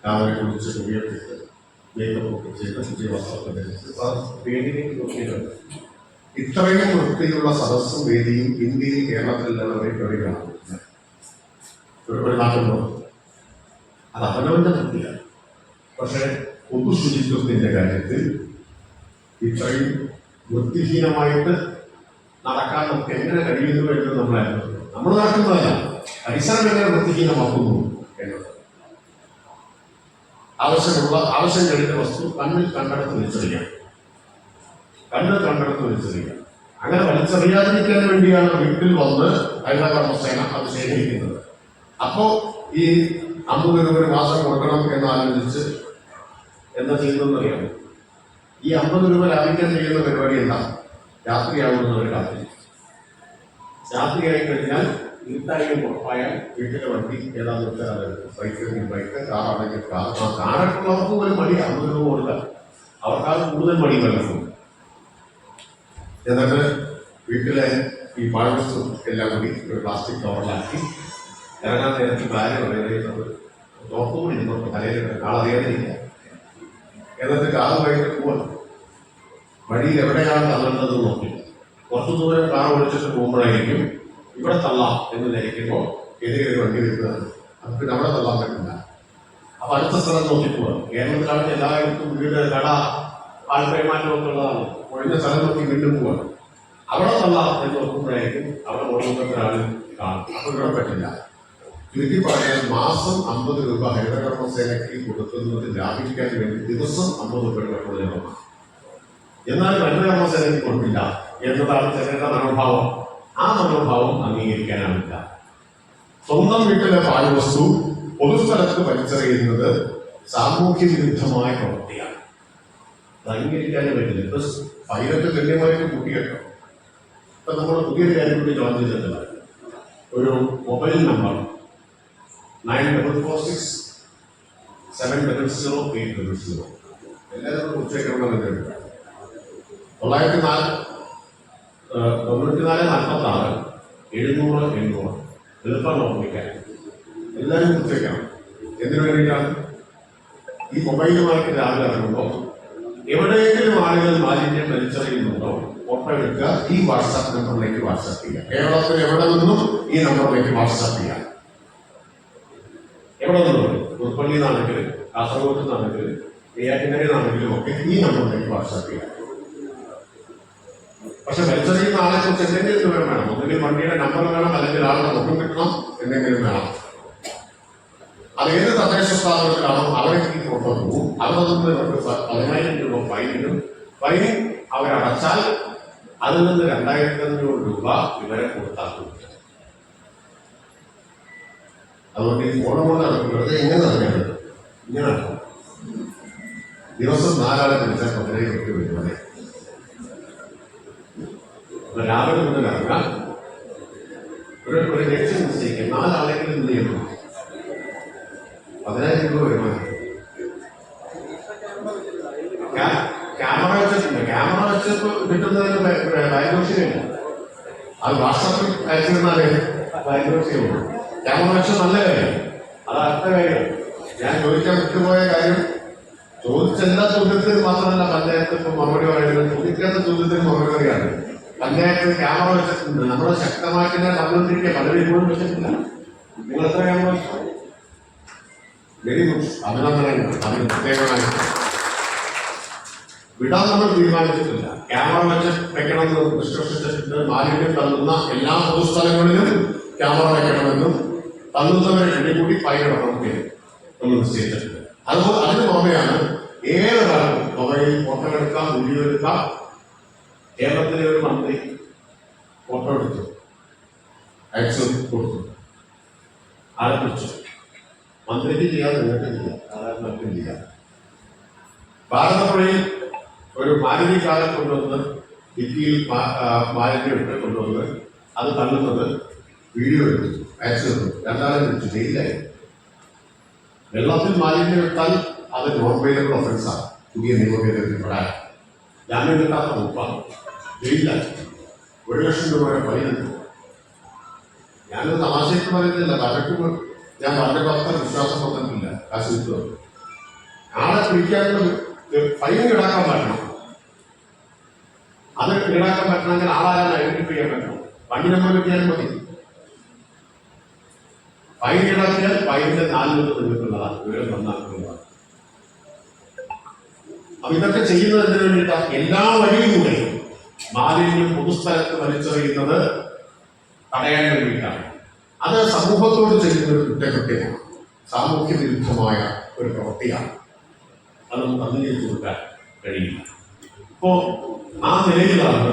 രാവിലെ കുളിച്ച് തുണിയെടുത്തിട്ട് മേക്കപ്പ് ഒക്കെ ചെയ്ത് പുതിയ വസ്ത്രമൊക്കെ ധരിച്ച് വേദിയിലേക്ക് നോക്കിയിട്ടുണ്ട്. ഇത്രയും വൃത്തിയുള്ള സദസ്സും വേദിയും ഇന്ത്യയിൽ കേരളത്തിലെല്ലാം എവിടെയാണ് ഒരു നാട്ടുണ്ടോ? അത് അവനവന്റെ വൃത്തിയാണ്. പക്ഷെ പൊതു ശുചിത്വത്തിന്റെ കാര്യത്തിൽ ഇത്രയും വൃത്തിഹീനമായിട്ട് നടക്കാൻ നമുക്ക് എങ്ങനെ കഴിയുന്നു എന്ന് നമ്മൾ നടക്കുന്നതല്ല, പരിസരം എങ്ങനെ വൃത്തിഹീനമാക്കുന്നു എന്നത്. ആവശ്യം കഴിഞ്ഞ വസ്തു കണ്ണിൽ കണ്ടെടുത്ത് വലിച്ചെറിയാം. അങ്ങനെ വലിച്ചെറിയാതിരിക്കാൻ വേണ്ടിയാണ് വീട്ടിൽ വന്ന് ഹരിതകർമ്മസേന അത് ശേഖരിക്കുന്നത്. അപ്പോ ഈ 50 രൂപ ഒരു മാസം കൊടുക്കണം എന്നാലോചിച്ച് എന്താ ചെയ്യുന്നതെന്നറിയാം. ഈ 50 രൂപ ലാഭിക്കാൻ ചെയ്യുന്ന പരിപാടി എന്താ? രാത്രിയാവുന്നവർ രാത്രിയായി കഴിഞ്ഞാൽ ഇരുട്ടായും ഉറപ്പായാൽ വീട്ടിലെ വണ്ടി ഏതാണെന്ന് വെച്ചാൽ അത് ബൈക്ക്, കാറാണെങ്കിൽ കാർ. കാറൊക്കെ ഉള്ളവർക്ക് പോലും മടി 50 രൂപ കൊടുക്കാൻ. അവർക്കാണ് കൂടുതൽ മടി നൽകുന്നത്. എന്നിട്ട് വീട്ടിലെ ഈ പാഴ്വസ്തു എല്ലാം കൂടി ഒരു പ്ലാസ്റ്റിക് കവറിലാക്കി ഇറങ്ങാൻ നേരത്തെ കാര്യം പറയുന്നത് തോർത്തുകൂടി നമുക്ക് തലയിൽ ആളറിയാതിരിക്കുക. എന്നിട്ട് കാറ് വൈകിട്ട് പോവാൻ വഴിയിൽ എവിടെയാണ് തള്ളേണ്ടത് നോക്കി കുറച്ചു ദൂരം കാർ ഓടിച്ചിട്ട് പോകുമ്പോഴായിരിക്കും ഇവിടെ തള്ളാം എന്ന് ധരിക്കുമ്പോൾ എതിരെ ഒരു വണ്ടി വരുന്നതാണ്. നമുക്ക് അവിടെ തള്ളാൻ പറ്റില്ല. അപ്പൊ അടുത്ത സ്ഥലം നോക്കി പോവാം. കേരളത്തിലാണെങ്കിൽ എല്ലാവർക്കും വീട്, കട, ആൾക്കൈമാറ്റമൊക്കെ ഉള്ളതാണ്. ഒഴിഞ്ഞ സ്ഥലം നോക്കി വീണ്ടും പോവാണ്. അവിടെ തള്ളാം എന്ന് നോക്കുമ്പോഴായിരിക്കും അവിടെ ഓരോരുത്തരാൾ കാണും. അപ്പൊ ഇവിടെ പറ്റില്ല. ചുരുക്കി പറയാൻ മാസം 50 രൂപ ഹരിതകർമ്മസേനയ്ക്ക് കൊടുക്കുന്നത് ലാഭിക്കാൻ വേണ്ടി ദിവസം 50 രൂപയുടെ പ്രയോജനമാണ്. എന്നാൽ ഹരിതകർമ്മസേനയ്ക്ക് കൊടുക്കില്ല എന്നതാണ് ചിലരുടെ മനോഭാവം. ആ മനോഭാവം അംഗീകരിക്കാനാവില്ല. സ്വന്തം വീട്ടിലെ പാഴ്വസ്തു പൊതുസ്ഥലത്ത് വലിച്ചെറിയുന്നത് സാമൂഹ്യ വിരുദ്ധമായ പ്രവൃത്തിയാണ്. അത് അംഗീകരിക്കാനേ പറ്റില്ല. ഇപ്പൊ പൈലറ്റ് ഗണ്യമായിട്ട് കൂട്ടിയിട്ടോ. ഇപ്പൊ നമ്മൾ പുതിയൊരു കാര്യം കൂടി ജോയിൻ ചെയ്തിട്ടില്ല. ഒരു മൊബൈൽ നമ്പർ 9446700800 എല്ലാവരും കുറിച്ചേക്കണമെന്ന് 944-700-800 എളുപ്പം ഓർമ്മിക്കാൻ എല്ലാവരും കുറിച്ചേക്കണം. എന്തിനു വേണ്ടിയിട്ടാണ്? ഈ മൊബൈലുമായിട്ട് രാവിലെ ഇറങ്ങുമ്പോൾ എവിടെയെങ്കിലും ആളുകൾ മാലിന്യം വലിച്ചെറിയുന്നുണ്ടോ, ഫോട്ടോ ഫോട്ടോ എടുക്കുക, ഈ വാട്സാപ്പ് നമ്പറിലേക്ക് വാട്സാപ്പ് ചെയ്യുക. കേരളത്തിൽ എവിടെ നിന്നും ഈ നമ്പറിലേക്ക് വാട്സാപ്പ് ചെയ്യാം. എവിടെ നിന്നും, പുതുപ്പള്ളിയിൽ നിന്നാണെങ്കിലും കാസർഗോഡ് നിന്നാണെങ്കിലും നെയ്യാറ്റിൻകരയിൽ നിന്നാണെങ്കിലും ഒക്കെ ഈ നമ്പറിലേക്ക് വാട്സാപ്പ് ചെയ്യാം. പക്ഷെ വലിച്ചെറിയുന്ന ആളെ കുറിച്ച് എന്തെങ്കിലും വിവരം വേണം. ഒന്നുകിൽ വണ്ടിയുടെ നമ്പർ വേണം, അല്ലെങ്കിൽ ആളുടെ മുഖം കിട്ടണം, എന്തെങ്കിലും വേണം. അത് ഏത് തദ്ദേശ സ്ഥാപനത്തിലാണോ അവർക്ക് ഈ ഫോട്ടോ പോകും. അവിടെ നിന്ന് ഇവർക്ക് 10,000 രൂപ ഫൈനിനും, ഫൈൻ അവരടച്ചാൽ അതിൽ നിന്ന് 2,500 രൂപ ഇവരെ കൊടുത്താക്കും. അതുകൊണ്ട് ഈ ഫോട്ടോ കൊണ്ട് നടക്കുന്നത് എങ്ങനെ നടക്കുന്നത്? ഇങ്ങനെ ദിവസം 4 ആളെ വിളിച്ചാൽ 15 വരുന്നത്. രാവിലെ മുതൽ ഇറങ്ങാൻ ഒരു ലക്ഷ്യം നിശ്ചയിക്കുക, 4 ആളെങ്കിലും എന്ത് ചെയ്യണം? 10,000 രൂപ വരുമാനം. ക്യാമറ വെച്ചിട്ടുണ്ട്. ക്യാമറ വെച്ച് കിട്ടുന്നതിന് ബാങ്കോഷിനില്ല. അത് വാട്സാപ്പിൽ അയച്ചിരുന്നാലേ ബാങ്കോഷിയുള്ളൂ. ക്യാമറ വെച്ച് നല്ല കാര്യം, അത് അടുത്ത കാര്യം. ഞാൻ ചോദിക്കാൻ വിട്ടുപോയ കാര്യം, ചോദിച്ച എല്ലാ ചോദ്യത്തിനും മാത്രമല്ല പഞ്ചായത്ത് ഇപ്പം മറുപടി പറയുന്നത്, ചോദിക്കാത്ത ചോദ്യത്തിന് മറുപടി പറയാണ്. പഞ്ചായത്ത് ക്യാമറ വെച്ചിട്ടുണ്ട്. നമ്മൾ ശക്തമായിട്ട് പറഞ്ഞുകൊണ്ടിരിക്കുക, പലരും ഇപ്പോഴും വെച്ചിട്ടില്ല. നിങ്ങൾ എത്ര ക്യാമറ വെച്ചു? വെരി ഗുഡ്, അഭിനന്ദനങ്ങൾ. അതിന് പ്രത്യേകമായി വിടാൻ നമ്മൾ തീരുമാനിച്ചിട്ടില്ല. ക്യാമറ വെക്കണമെന്ന് നിഷ്കർഷിച്ചിട്ടുണ്ട്. മാലിന്യം തള്ളുന്ന എല്ലാ പൊതുസ്ഥലങ്ങളിലും ക്യാമറ വെക്കണമെന്നും തള്ളുന്നവരെ എണ്ണിക്കൂടി ഫൈനിടണമെന്നൊക്കെ നമ്മൾ നിശ്ചയിച്ചിട്ടുണ്ട്. അതുപോലെ അതിന് പുറമെയാണ് ഏതൊരാളും മൊബൈൽ ഫോട്ടോ എടുക്കാം, വീഡിയോ എടുക്കാം. കേരളത്തിലെ ഒരു മന്ത്രി ഫോട്ടോ എടുത്തു, അയച്ചു കൊടുത്തു, ആളെ പിടിച്ചു. മന്ത്രിക്ക് ചെയ്യാൻ നിങ്ങൾക്ക് ചെയ്യാം, അതായത് മറ്റും ചെയ്യാം. ഭാരതപ്പുഴയിൽ ഒരു മാലിന്യ കാലം കൊണ്ടുവന്ന് ഡിക്കിയിൽ മാലിന്യം ഇട്ട് കൊണ്ടുവന്ന് അത് തള്ളുന്നത് വീഡിയോ എടുത്തു, അയച്ചു തന്നു. 2 ആളെ പിടിച്ചു, ജയിലായി. വെള്ളത്തിൽ മാലിന്യം ഇട്ടാൽ അത് നോൺ വെയിലബിൾ ഒഫൻസാണ്. പുതിയ നിയമഭേദഗതി പ്രകാരം ജാമ്യം കിട്ടാത്ത വകുപ്പാണ്, ജയിലായി. 1,00,000 രൂപയുടെ ഫൈനുണ്ട്. ഞാനത് തമാശയ്ക്ക് പറയുന്നില്ല, പലർക്കും ഞാൻ പറഞ്ഞ അത്ര വിശ്വാസം വന്നിട്ടില്ല. കാശ് കിട്ടുക ആളെ പിടിക്കാനുള്ള ഫൈൻ ഈടാക്കാൻ പറ്റണം. അത് ഈടാക്കാൻ പറ്റണമെങ്കിൽ ആളായാലും ഐഡന്റിഫൈ ചെയ്യാൻ പറ്റണം. വണ്ടി നമ്പർ കിട്ടിയാലും മതി. ഫൈൻ ഈടാക്കിയാൽ ഫൈനിന്റെ 4 നിൽക്കുന്നതാണ്, വിവരം നന്നാക്കുന്നതാണ്. അപ്പൊ ഇതൊക്കെ ചെയ്യുന്നതിന് വേണ്ടിയിട്ടാണ്. എല്ലാ വഴിയിലൂടെയും മാലിന്യം പൊതുസ്ഥലത്ത് വലിച്ചെറിയുന്നത് തടയാൻ വേണ്ടിയിട്ടാണ്. അത് സമൂഹത്തോട് ചെയ്യുന്ന ഒരു കുറ്റകൃത്യമാണ്, സാമൂഹ്യ വിരുദ്ധമായ ഒരു പ്രവൃത്തിയാണ്. അത് നമുക്ക് അംഗീകരിച്ചു കൊടുക്കാൻ കഴിയില്ല. ഇപ്പോ ആ നിലയിലാണ്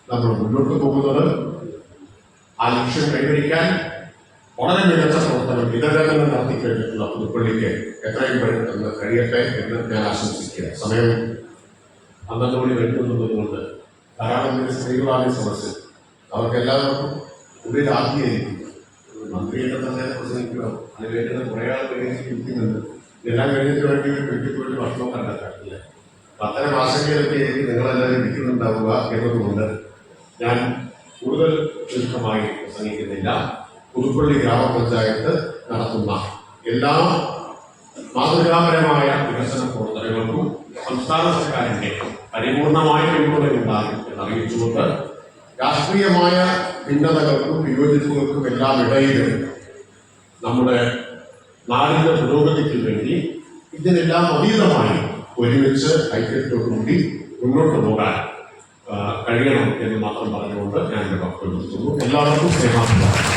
നമ്മൾ മുന്നോട്ട് പോകുന്നത്. ആ ലക്ഷ്യം കൈവരിക്കാൻ വളരെ മികച്ച പ്രവർത്തനം ഇതരങ്ങൾ നടത്തിക്കഴിഞ്ഞിട്ടുള്ള പുതുപ്പള്ളിക്ക് എത്രയും പെട്ടെന്ന് കഴിയട്ടെ എന്ന് ഞാൻ ആശംസിക്കുക. സമയം 12 മണി കഴിഞ്ഞുകൊണ്ട് ധാരാളം സ്ത്രീകളാണ് സദസ്സിൽ. അവർക്ക് എല്ലാവർക്കും ഉള്ളിൽ ആദ്യമായിരിക്കും മന്ത്രിയുടെ തന്നെ പ്രസംഗിക്കുക. അതിന് വേണ്ടുന്ന കുറേ ആൾ ഇരിക്കുന്നുണ്ട്. ഇതെല്ലാം കഴിഞ്ഞിട്ട് വേണ്ടി വീട്ടിൽ പോയിട്ട് ഭക്ഷണം കണ്ടെത്താറില്ല. അത്തരം ആശങ്കയിലൊക്കെ നിങ്ങളെല്ലാവരും ഇരിക്കുന്നുണ്ടാവുക എന്നതുകൊണ്ട് ഞാൻ കൂടുതൽ ചുരുക്കമായി പ്രസംഗിക്കുന്നില്ല. പുതുപ്പള്ളി ഗ്രാമപഞ്ചായത്ത് നടത്തുന്ന എല്ലാ മാതൃകാപരമായ വികസന പ്രവർത്തനങ്ങൾക്കും സംസ്ഥാന സർക്കാരിന്റെ പരിപൂർണമായ പിന്തുണയുണ്ടാകും എന്നറിയിച്ചുകൊണ്ട് രാഷ്ട്രീയമായ ഭിന്നതകൾക്കും വിയോജിപ്പുകൾക്കും എല്ലാം ഇടയിലും നമ്മുടെ നാടിന്റെ പുരോഗതിക്ക് വേണ്ടി ഇതിനെല്ലാം അതീതമായി ഒരുമിച്ച് ഐക്യത്തോടുകൂടി മുന്നോട്ട് പോകാൻ കഴിയണം എന്ന് മാത്രം പറഞ്ഞുകൊണ്ട് ഞാൻ എൻ്റെ വാക്കുകൾ നിർത്തുന്നു. എല്ലാവർക്കും സ്നേഹാഭിവാദം.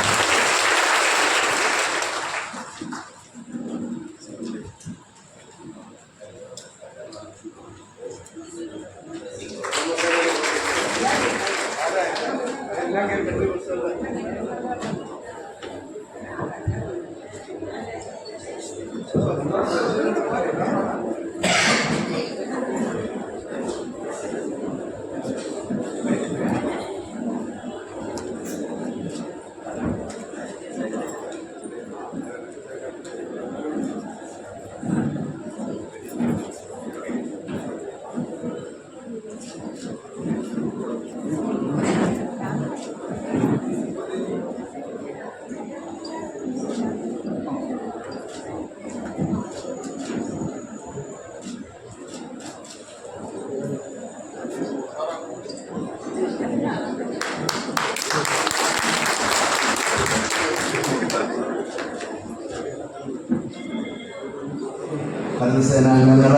ഹരിത സേനാംഗങ്ങൾ,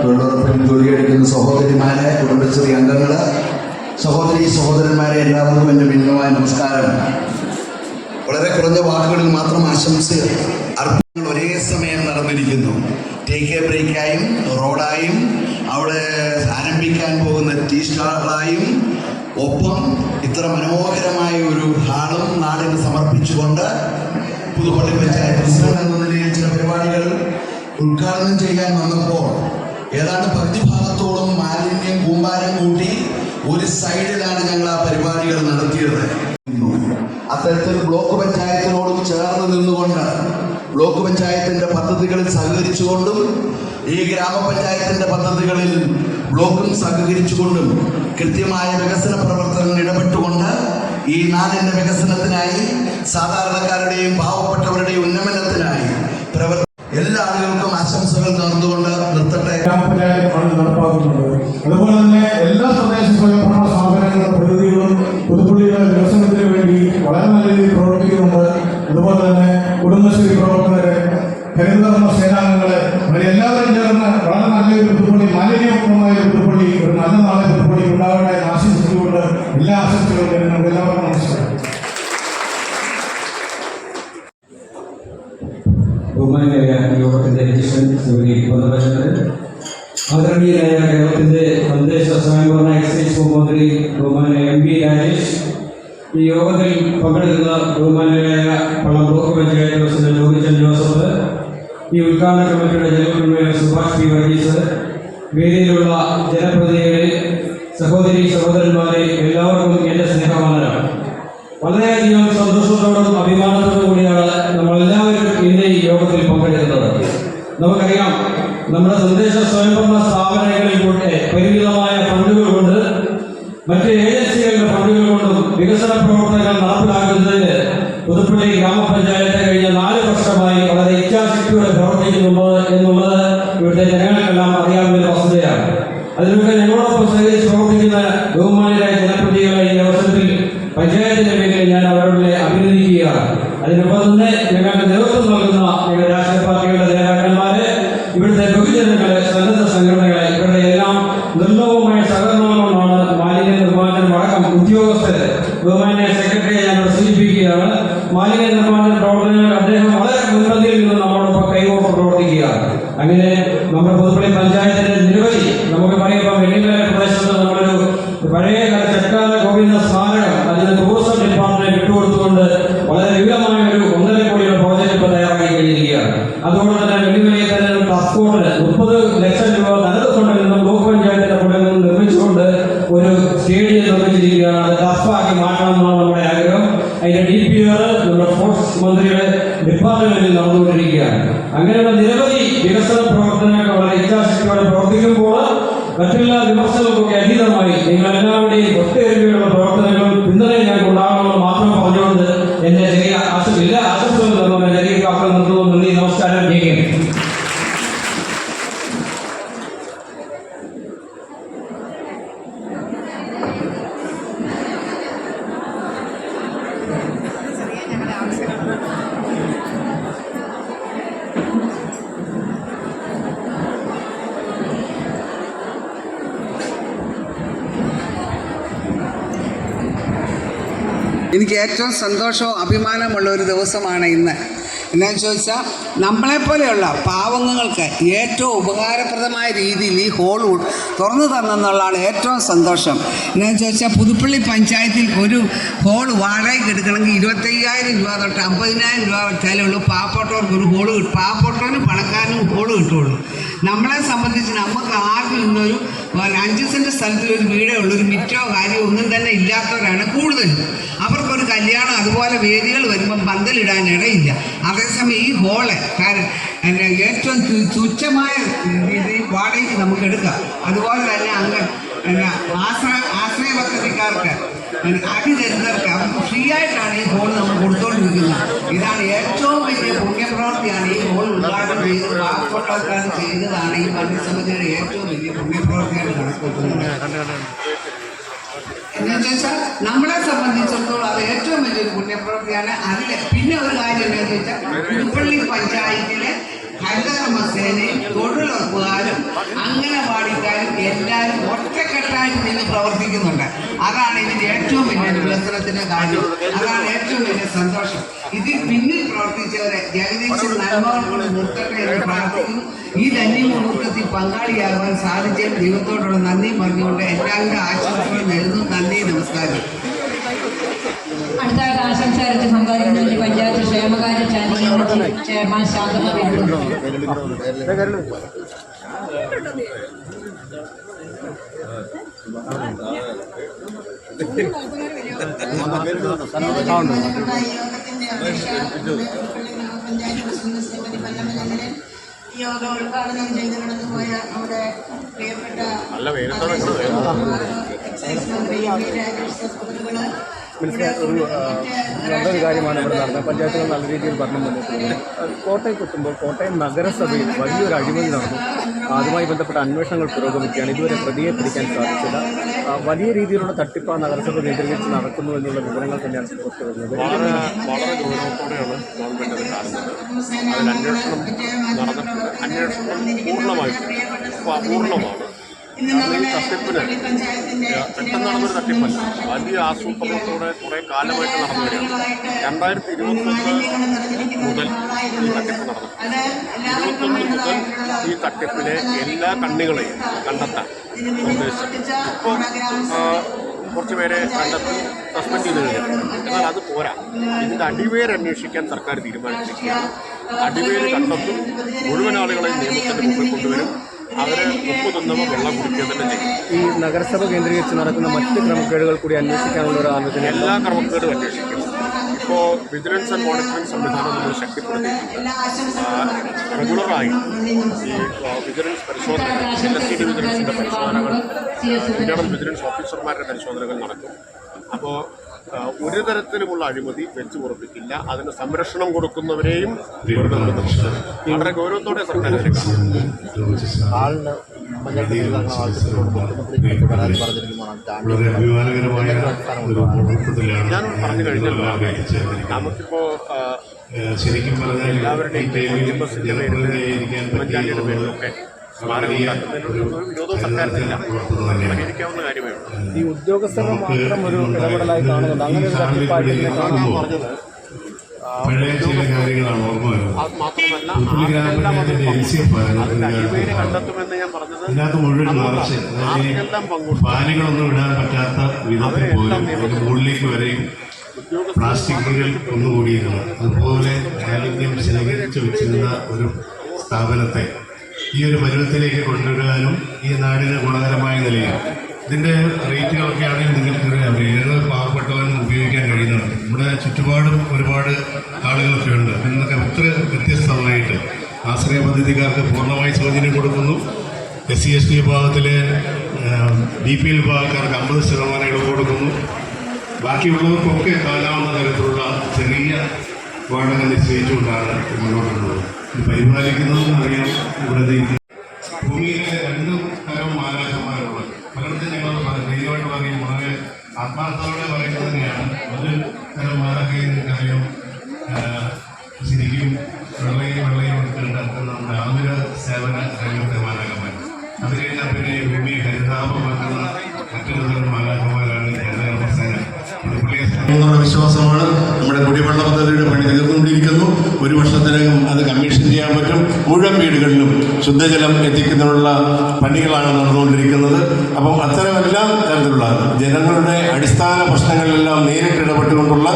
തൊഴിലുറപ്പിൽ ജോലിയെടുക്കുന്ന സഹോദരിമാരെ, കുടുംബശ്രീ അംഗങ്ങൾ, സഹോദരന്മാരെ എല്ലാവർക്കും എൻ്റെ വിനീതമായ നമസ്കാരം. വളരെ കുറഞ്ഞ വാക്കുകളിൽ മാത്രം ആശംസ അർപ്പണങ്ങൾ ഒരേ സമയം നടന്നിരിക്കുന്നു. ടേക്ക് എ ബ്രേക്കായും റോഡായും അവിടെ ആരംഭിക്കാൻ പോകുന്ന ടീ സ്റ്റാളായും ഒപ്പം ഇത്ര മനോഹരമായ ഒരു ഹാളും നാടിന് സമർപ്പിച്ചുകൊണ്ട് പുതുപ്പള്ളി പഞ്ചായത്ത് പ്രസിഡന്റ് എന്ന നിലയിൽ ചില പരിപാടികൾ ഉദ്ഘാടനം ചെയ്യാൻ വന്നപ്പോൾ ഏതാണ്ട് പകുതി ഭാഗത്തോളം മാലിന്യം കൂമ്പാരം കൂട്ടി ഒരു സൈഡിലാണ് ഞങ്ങൾ ആ പരിപാടികൾ നടത്തിയത്. അത്തരത്തിൽ ബ്ലോക്ക് പഞ്ചായത്തിനോടും ചേർന്ന് നിന്നുകൊണ്ട് ബ്ലോക്ക് പഞ്ചായത്തിൻ്റെ പദ്ധതികളിൽ സഹകരിച്ചുകൊണ്ടും ഈ ഗ്രാമപഞ്ചായത്തിൻ്റെ പദ്ധതികളിൽ ബ്ലോക്കും സഹകരിച്ചുകൊണ്ടും കൃത്യമായ വികസന പ്രവർത്തനങ്ങൾ ഇടപെട്ടുകൊണ്ട് ഈ നാടിൻ്റെ വികസനത്തിനായി, സാധാരണക്കാരുടെയും പാവപ്പെട്ടവരുടെയും ഉന്നമനത്തിനായി എല്ലാ ആളുകൾക്കും ആശംസകൾ നേർന്നുകൊണ്ട് നിർത്തട്ടെ. ഗ്രാമപഞ്ചായത്ത് ഫണ്ട് നടപ്പാക്കുന്നുണ്ട്. അതുപോലെ തന്നെ എല്ലാ തദ്ദേശ സ്വയംഭരണ സ്ഥാപനങ്ങളുടെ പ്രതിനിധികളും പുതുപ്പള്ളിയുടെ വികസനത്തിന് വേണ്ടി വളരെ നല്ല രീതിയിൽ പ്രവർത്തിക്കുന്നുണ്ട്. അതുപോലെ തന്നെ കുടുംബശ്രീ പ്രവർത്തകരെ, ഹരിതകർമ്മ സേനാംഗങ്ങളെ, എല്ലാവരും ചേർന്ന് വളരെ നല്ലൊരു പുതുപ്പള്ളി, മാലിന്യമുക്തമായ പുതുപ്പള്ളി, ഒരു നല്ല നാളെ പുതുപ്പള്ളി ഉണ്ടാവട്ടെ എന്ന് ആശംസിച്ചുകൊണ്ട് എല്ലാ ആശംസകളും നമുക്ക് എല്ലാവർക്കും നമസ്കാരം. ബഹുമാനിയായ യോഗത്തിന്റെ അധ്യക്ഷൻ ശ്രീ പൊതുപക്ഷത്ത്, ആദരണീയനായ കേരളത്തിന്റെ തദ്ദേശ സ്വയംഭരണ എക്സൈസ് മന്ത്രി ബഹുമാനിയായ എം പി രാജേഷ്, ഈ യോഗത്തിൽ പങ്കെടുക്കുന്ന ബഹുമാനിയായ Pallam block panchayat president Jobichan Joseph, ഈ ഉദ്ഘാടന കമ്മിറ്റിയുടെ general convener Subhash P Varghese, വേദിയിലുള്ള ജനപ്രതിനിധികളെ, സഹോദരന്മാരെ, എല്ലാവർക്കും എൻ്റെ സ്നേഹവന്ദനം. വളരെയധികം സന്തോഷത്തോടും അഭിമാനത്തോടും കൂടിയാണ് നമ്മളെല്ലാവരും ഇന്ന് ഈ യോഗത്തിൽ പങ്കെടുക്കുന്നത്. നമുക്കറിയാം, നമ്മുടെ തദ്ദേശ സ്വയംഭരണ സ്ഥാപനങ്ങളിൽ കൂടെ പരിമിതമായ ഫണ്ടുകൾ കൊണ്ട്, മറ്റ് ഏജൻസികളുടെ ഫണ്ടുകൾ കൊണ്ടും വികസന പ്രവർത്തനങ്ങൾ നടപ്പിലാക്കുന്നതിന് പുതുപ്പള്ളി ഗ്രാമപഞ്ചായത്ത് കഴിഞ്ഞ 4 വർഷമായി വളരെ ഇച്ഛാശക്തിയോടെ പ്രവർത്തിക്കുന്നുണ്ട് എന്നുള്ളത് ഇവിടുത്തെ ജനങ്ങൾക്കെല്ലാം അറിയാവുന്ന വസ്തുതയാണ്. അതിലൂടെ ഞങ്ങളോടൊപ്പം സഹകരിച്ച് പ്രവർത്തിക്കുന്ന ബഹുമാന്യരായ ജനപ്രതിനിധികളെ ഈ അവസരത്തിൽ പഞ്ചായത്തിന്റെ പേരിൽ ഞാൻ അവരുടെ അഭിനന്ദിക്കുകയാണ്. അതിനൊപ്പം തന്നെ ഞങ്ങൾക്ക് നേതൃത്വം നൽകുന്ന ഞങ്ങളുടെ രാഷ്ട്രീയ പാർട്ടികളുടെ നേതാക്കന്മാരെ, ഇവിടുത്തെ ബഹുജനങ്ങളെ, സന്നദ്ധ സംഘടനകളെ, ഇവരുടെ എല്ലാം നിർമ്മലവുമായ സഹകരണം കൊണ്ടാണ് മാലിന്യ നിർമ്മാർജ്ജനം അടക്കം ഉദ്യോഗസ്ഥരെ, ബഹുമാന്യ സെക്രട്ടറിയെ ഞാൻ സൂചിപ്പിക്കുകയാണ്. മാലിന്യ നിർമ്മാർജ്ജന പ്രവർത്തനങ്ങൾ അദ്ദേഹം വളരെ മുൻപന്തിയിൽ നിന്ന് നമ്മളോടൊപ്പം കൈകോർത്ത് പ്രവർത്തിക്കുകയാണ്. അങ്ങനെ നമ്മുടെ പുതുപ്പള്ളി പഞ്ചായത്തിന്റെ നിരവധി, നമുക്ക് പറയുമ്പോൾ വെള്ളിമല പ്രദേശത്ത് നമ്മളൊരു പഴയ ചക്കാല ഗോവിന്ദ സ്മാരകം അതിന് ടൂറിസം ഡിപ്പാർട്ട്മെന്റ് വിട്ടുകൊടുത്തുകൊണ്ട് വളരെ വിപുലമായ ഒരു 1.5 കോടിയുടെ പ്രോജക്റ്റ് ഇപ്പോൾ തയ്യാറാക്കി കഴിഞ്ഞിരിക്കുകയാണ്. അതുകൊണ്ട് തന്നെ വെള്ളിമലയിൽ തന്നെ ടഫ് കോർട്ടിന് 30 ലക്ഷം രൂപ തനത് ഫണ്ടിൽ നിന്നും ബ്ലോക്ക് പഞ്ചായത്തിന്റെ ഫണ്ടിൽ നിന്നും നിർമ്മിച്ചുകൊണ്ട് ഒരു സ്റ്റേഡിയം നിർമ്മിച്ചിരിക്കുകയാണ്. അത് ടഫാക്കി മാറ്റണം എന്നാണ് നമ്മുടെ ആഗ്രഹം. അതിന്റെ DPR നമ്മുടെ സ്പോർട്സ് മന്ത്രിയുടെ ഡിപ്പാർട്ട്മെന്റിൽ നടന്നുകൊണ്ടിരിക്കുകയാണ്. അങ്ങനെയുള്ള നിരവധി വികസന പ്രവർത്തനങ്ങൾ വളരെ ഇച്ഛാശക്തിയോടെ പ്രവർത്തിക്കുമ്പോൾ മറ്റെല്ലാ വിമർശനങ്ങൾക്കൊക്കെ അതീതമായി നിങ്ങളെല്ലാവരുടെയും ഒറ്റയൊരുമയുള്ള പ്രവർത്തനങ്ങളും പിന്തുണയും ഞങ്ങൾക്ക് ഉണ്ടാകണമെന്ന് മാത്രം പറഞ്ഞുകൊണ്ട് എന്റെ ചെറിയ എല്ലാ ആശംസകളും തന്നു ചെറിയ വാക്കുകൾ നിർത്തുന്നു. നന്ദി, നമസ്കാരം. എനിക്ക് ഏറ്റവും സന്തോഷവും അഭിമാനമുള്ള ഒരു ദിവസമാണ് ഇന്ന്. എന്താണെന്ന് ചോദിച്ചാൽ, നമ്മളെപ്പോലെയുള്ള പാവങ്ങൾക്ക് ഏറ്റവും ഉപകാരപ്രദമായ രീതിയിൽ ഈ ഹോൾ തുറന്നു തന്നെന്നുള്ളതാണ് ഏറ്റവും സന്തോഷം. എന്താണെന്ന് ചോദിച്ചാൽ, പുതുപ്പള്ളി പഞ്ചായത്തിൽ ഒരു ഹോൾ വാടകയ്ക്ക് എടുക്കണമെങ്കിൽ 25,000 രൂപ തൊട്ട് 50,000 രൂപ വെച്ചാലേ ഉള്ളൂ പാവപ്പെട്ടവർക്ക് ഒരു ഹോള് കിട്ടും. പാവപ്പെട്ടവനും പണക്കാരനും ഹോള് കിട്ടുള്ളൂ. നമ്മളെ സംബന്ധിച്ച് നമുക്ക് ആർക്കും ഇന്നൊരു 5 സെൻറ്റ് സ്ഥലത്തിൽ ഒരു വീടേ ഉള്ളൂ, ഒരു മിറ്റോ കാര്യമോ ഒന്നും തന്നെ ഇല്ലാത്തവരാണ് കൂടുതലും. അവർക്കൊരു കല്യാണം അതുപോലെ വേദികൾ വരുമ്പം പന്തലിടാൻ ഇടയില്ല. അതേസമയം ഈ ഹോള് ഏറ്റവും തുച്ഛമായ രീതിയിൽ വാടകയ്ക്ക് നമുക്ക് എടുക്കാം. അതുപോലെ തന്നെ ആശ്രയ പദ്ധതിക്കാർക്ക്, അതിദരിദ്രർക്ക് അവർക്ക് ഫ്രീ ആയിട്ടാണ് ഈ ഹോൾ നമ്മൾ കൊടുത്തുകൊണ്ടിരിക്കുന്നത്. ഇതാണ് ഏറ്റവും വലിയ പുണ്യപ്രവൃത്തിയാണ് ഈ ഹോൾ ഉദ്ഘാടനം ചെയ്ത് പാവപ്പെട്ടവർക്ക് ചെയ്തതാണ് ഈ ഭരണസമിതിയുടെ ഏറ്റവും വലിയ പുണ്യപ്രവൃത്തിയാണ് കണക്കുകൂട്ടുന്നത്. എന്താണെന്ന് വെച്ചാൽ, നമ്മളെ സംബന്ധിച്ചിടത്തോളം അത് ഏറ്റവും വലിയൊരു പുണ്യപ്രവൃത്തിയാണ്. അതിൽ പിന്നെ ഒരു കാര്യം എന്താണെന്ന് വെച്ചാൽ, പുതുപ്പള്ളി പഞ്ചായത്തിലെ ഹരിതകർമ്മ സേനയും തൊഴിലുറപ്പുകാരും അംഗനവാടിക്കാരും എല്ലാവരും ഒറ്റക്കെട്ടായിട്ട് നിന്ന് പ്രവർത്തിക്കുന്നുണ്ട്. അതാണ് ഇതിന്റെ ഏറ്റവും വലിയ വികസനത്തിന്റെ കാര്യം. അതാണ് ഏറ്റവും വലിയ സന്തോഷം. ഇതിൽ പിന്നിൽ പ്രവർത്തിച്ചവരെ ജഗദീശൻ നന്മകൾ കൊണ്ട് നിർത്തട്ടെ എന്ന് പ്രാർത്ഥിക്കുന്നു. ഈ ധന്യമുഹൂർത്തത്തിൽ പങ്കാളിയാകാൻ സാധിച്ച ദൈവത്തോടുള്ള നന്ദി പറഞ്ഞുകൊണ്ട് എല്ലാവരുടെ ആശംസകളും നേരുന്നു. നന്ദി, നമസ്കാരം. അടുത്തായിട്ട് ആശംസകർക്ക് സംസാരിക്കുന്നതിന് പഞ്ചായത്ത് ക്ഷേമകാര്യ സ്റ്റാൻഡിംഗ് കമ്മിറ്റി ചെയർമാൻ ശാന്തമ്മ വേണ്ടു. യോഗ ഉദ്ഘാടനം ചെയ്ത് കടന്നുപോയ നമ്മുടെ പ്രിയപ്പെട്ട എക്സൈസ് മന്ത്രി രാജേഷ് സുഹൃത്തുക്കള് നല്ലൊരു കാര്യമാണ് ഇവിടെ നടന്നത്. പഞ്ചായത്തുകൾ നല്ല രീതിയിൽ ഭരണം മുന്നോട്ട്. കോട്ടയത്ത് എത്തുമ്പോൾ കോട്ടയം നഗരസഭയിൽ വലിയൊരു അഴിമതി നടന്നു. അതുമായി ബന്ധപ്പെട്ട അന്വേഷണങ്ങൾ പുരോഗമിക്കുകയാണ്. ഇതുവരെ പ്രതിയെ പിടിക്കാൻ സാധിച്ചില്ല. വലിയ രീതിയിലുള്ള തട്ടിപ്പ് നഗരസഭ കേന്ദ്രീകരിച്ച് നടക്കുന്നു എന്നുള്ള വിവരങ്ങൾ തന്നെയാണ് പുറത്തു വരുന്നത്. വളരെ ഗൗരവത്തോടെയാണ് ഗവൺമെൻറ് അത് കാണുന്നത്. അതിൽ അന്വേഷണം നടന്നിട്ടുണ്ട്. അന്വേഷണം പൂർണ്ണമാണ്. ഈ തട്ടിപ്പിന് പെട്ടെന്ന് നടന്നൊരു തട്ടിപ്പല്ല, വലിയ ആസൂത്രണത്തോടെ കുറേ കാലമായിട്ട് നടന്നു വരികയാണ്. 2021 മുതൽ ഈ തട്ടിപ്പ് നടന്നു. 2021 മുതൽ ഈ തട്ടിപ്പിലെ എല്ലാ കണ്ണികളെയും കണ്ടെത്താൻ ഉദ്ദേശിച്ചു. ഇപ്പോൾ കുറച്ച് പേരെ കണ്ടെത്തി സസ്പെൻഡ് ചെയ്ത് കഴിഞ്ഞു. എന്നാൽ അത് പോരാ. ഇതിൻ്റെ അടിവേര് അന്വേഷിക്കാൻ സർക്കാർ തീരുമാനിച്ചിരിക്കുകയാണ്. അടിവേര് കണ്ടെത്തും. മുഴുവൻ ആളുകളെയും നിയമത്തിൻ്റെ മുമ്പിൽ കൊണ്ടുവരും. അവരെ ഉപ്പ് തിന്നവ വെള്ളം കുടിക്കുക തന്നെ ചെയ്യും. ഈ നഗരസഭ കേന്ദ്രീകരിച്ച് നടക്കുന്ന മറ്റ് ക്രമക്കേടുകൾ കൂടി അന്വേഷിക്കാനുള്ള ഒരു ആലോചന. എല്ലാ ക്രമക്കേടും അന്വേഷിക്കും. ഇപ്പോൾ വിജിലൻസ് ആൻഡ് മോണിറ്ററിംഗ് സംവിധാനം നമ്മൾ ശക്തിപ്പെടുത്തിയിട്ടുണ്ട്. റെഗുലറായി ഈ വിജിലൻസ് പരിശോധനകൾ, LSTD വിജിലൻസിൻ്റെ പരിശോധനകൾ, ഇന്റേണൽ വിജിലൻസ് ഓഫീസർമാരുടെ പരിശോധനകൾ നടക്കും. അപ്പോൾ ഒരു തരത്തിലുമുള്ള അഴിമതി വെച്ച് ഉറപ്പിക്കില്ല. അതിന് സംരക്ഷണം കൊടുക്കുന്നവരെയും വളരെ ഗൗരവത്തോടെ സർക്കാർ ഞാൻ പറഞ്ഞു കഴിഞ്ഞല്ലോ. നമുക്കിപ്പോൾ ശരിക്കും പറഞ്ഞാൽ എല്ലാവരുടെയും ഉമ്മൻചാണ്ടിയുടെ പേരിലൊക്കെ വിരോധവും സർക്കാരിനില്ല. പരിഹരിക്കാവുന്ന കാര്യമേ ഉള്ളൂ. ഈ ഉദ്യോഗസ്ഥരുടെ മാത്രം ഒരു ഇടപെടലായി കാണുന്നുണ്ട്. അങ്ങനെ ഒരു തട്ടിപ്പായിട്ട് കാണാൻ പറഞ്ഞത് പഴയ ചില കാര്യങ്ങളാണ് ഓർമ്മ ഇതിനകത്ത് മുഴുവൻ നിറച്ച് പാലുകളൊന്നും ഇടാൻ പറ്റാത്ത വിധത്തിൽ പോലും അതിന്റെ മുകളിലേക്ക് വരെയും പ്ലാസ്റ്റിക്കുകൾ ഒന്നുകൂടിയിരുന്നു. അതുപോലെ മാലിന്യം ശേഖരിച്ചു വെച്ചിരുന്ന ഒരു സ്ഥാപനത്തെ ഈ ഒരു പരുവത്തിലേക്ക് കൊണ്ടുവരാനും ഈ നാടിന് ഗുണകരമായ നിലയിൽ ഇതിൻ്റെ റേറ്റുകളൊക്കെ ആണെങ്കിൽ നിങ്ങൾക്കറിയാം. ഏത് പാവപ്പെട്ടവനും ഉപയോഗിക്കാൻ കഴിയുന്നുണ്ട്. നമ്മുടെ ചുറ്റുപാടും ഒരുപാട് ആളുകളൊക്കെ ഉണ്ട്. ഇതിനൊക്കെ ഒത്തിരി വ്യത്യസ്തമായിട്ട് ആശ്രയ പദ്ധതിക്കാർക്ക് പൂർണ്ണമായി സൗജന്യം കൊടുക്കുന്നു. SC ST വിഭാഗത്തിലെ BPL വിഭാഗക്കാർക്ക് 50% ഇളവ് കൊടുക്കുന്നു. ബാക്കിയുള്ളവർക്കൊക്കെ കാണാവുന്ന തരത്തിലുള്ള ചെറിയ വാടക നിശ്ചയിച്ചുകൊണ്ടാണ് മുന്നോട്ടുള്ളത്. ഇത് പരിപാലിക്കുന്നതെന്ന് അറിയാം. ഇവിടെ ഭൂമിയിലെ 2 തരം മാലാഖമാരുള്ളത്. പലയിടത്തും ഞങ്ങൾ ധൈര്യമായിട്ട് പറയും, വളരെ ആത്മാർത്ഥത്തോടെ പറയുന്നത് തന്നെയാണ്. ഒരു തരം മാലാഖയിൽ നിങ്ങൾക്കറിയാം, ശരിക്കും വെള്ളയും എടുക്കേണ്ട നമ്മുടെ ആതുര സേവന രംഗത്തെ മാലാഖമാർ. അത് കഴിഞ്ഞാൽ പിന്നെ ഭൂമിയെ ഹരിതാപമാക്കുന്ന മറ്റൊരു തരം മാലാഖമാരാണ് ഹരിതകർമ്മസേന. വിശ്വാസമാണ്. നമ്മുടെ കുടിവെള്ള പദ്ധതിയുടെ പണി തീർന്നുകൊണ്ടിരിക്കുന്നു. 1 വർഷത്തിനകം അത് കമ്മീഷൻ ചെയ്യാൻ പറ്റും. മുഴുവൻ വീടുകളിലും ശുദ്ധജലം എത്തിക്കുന്നതിനുള്ള പണികളാണ് നടന്നുകൊണ്ടിരിക്കുന്നത്. അപ്പം അത്തരമെല്ലാ തരത്തിലുള്ള ജനങ്ങളുടെ അടിസ്ഥാന പ്രശ്നങ്ങളിലെല്ലാം നേരിട്ട് ഇടപെട്ടുകൊണ്ടുള്ള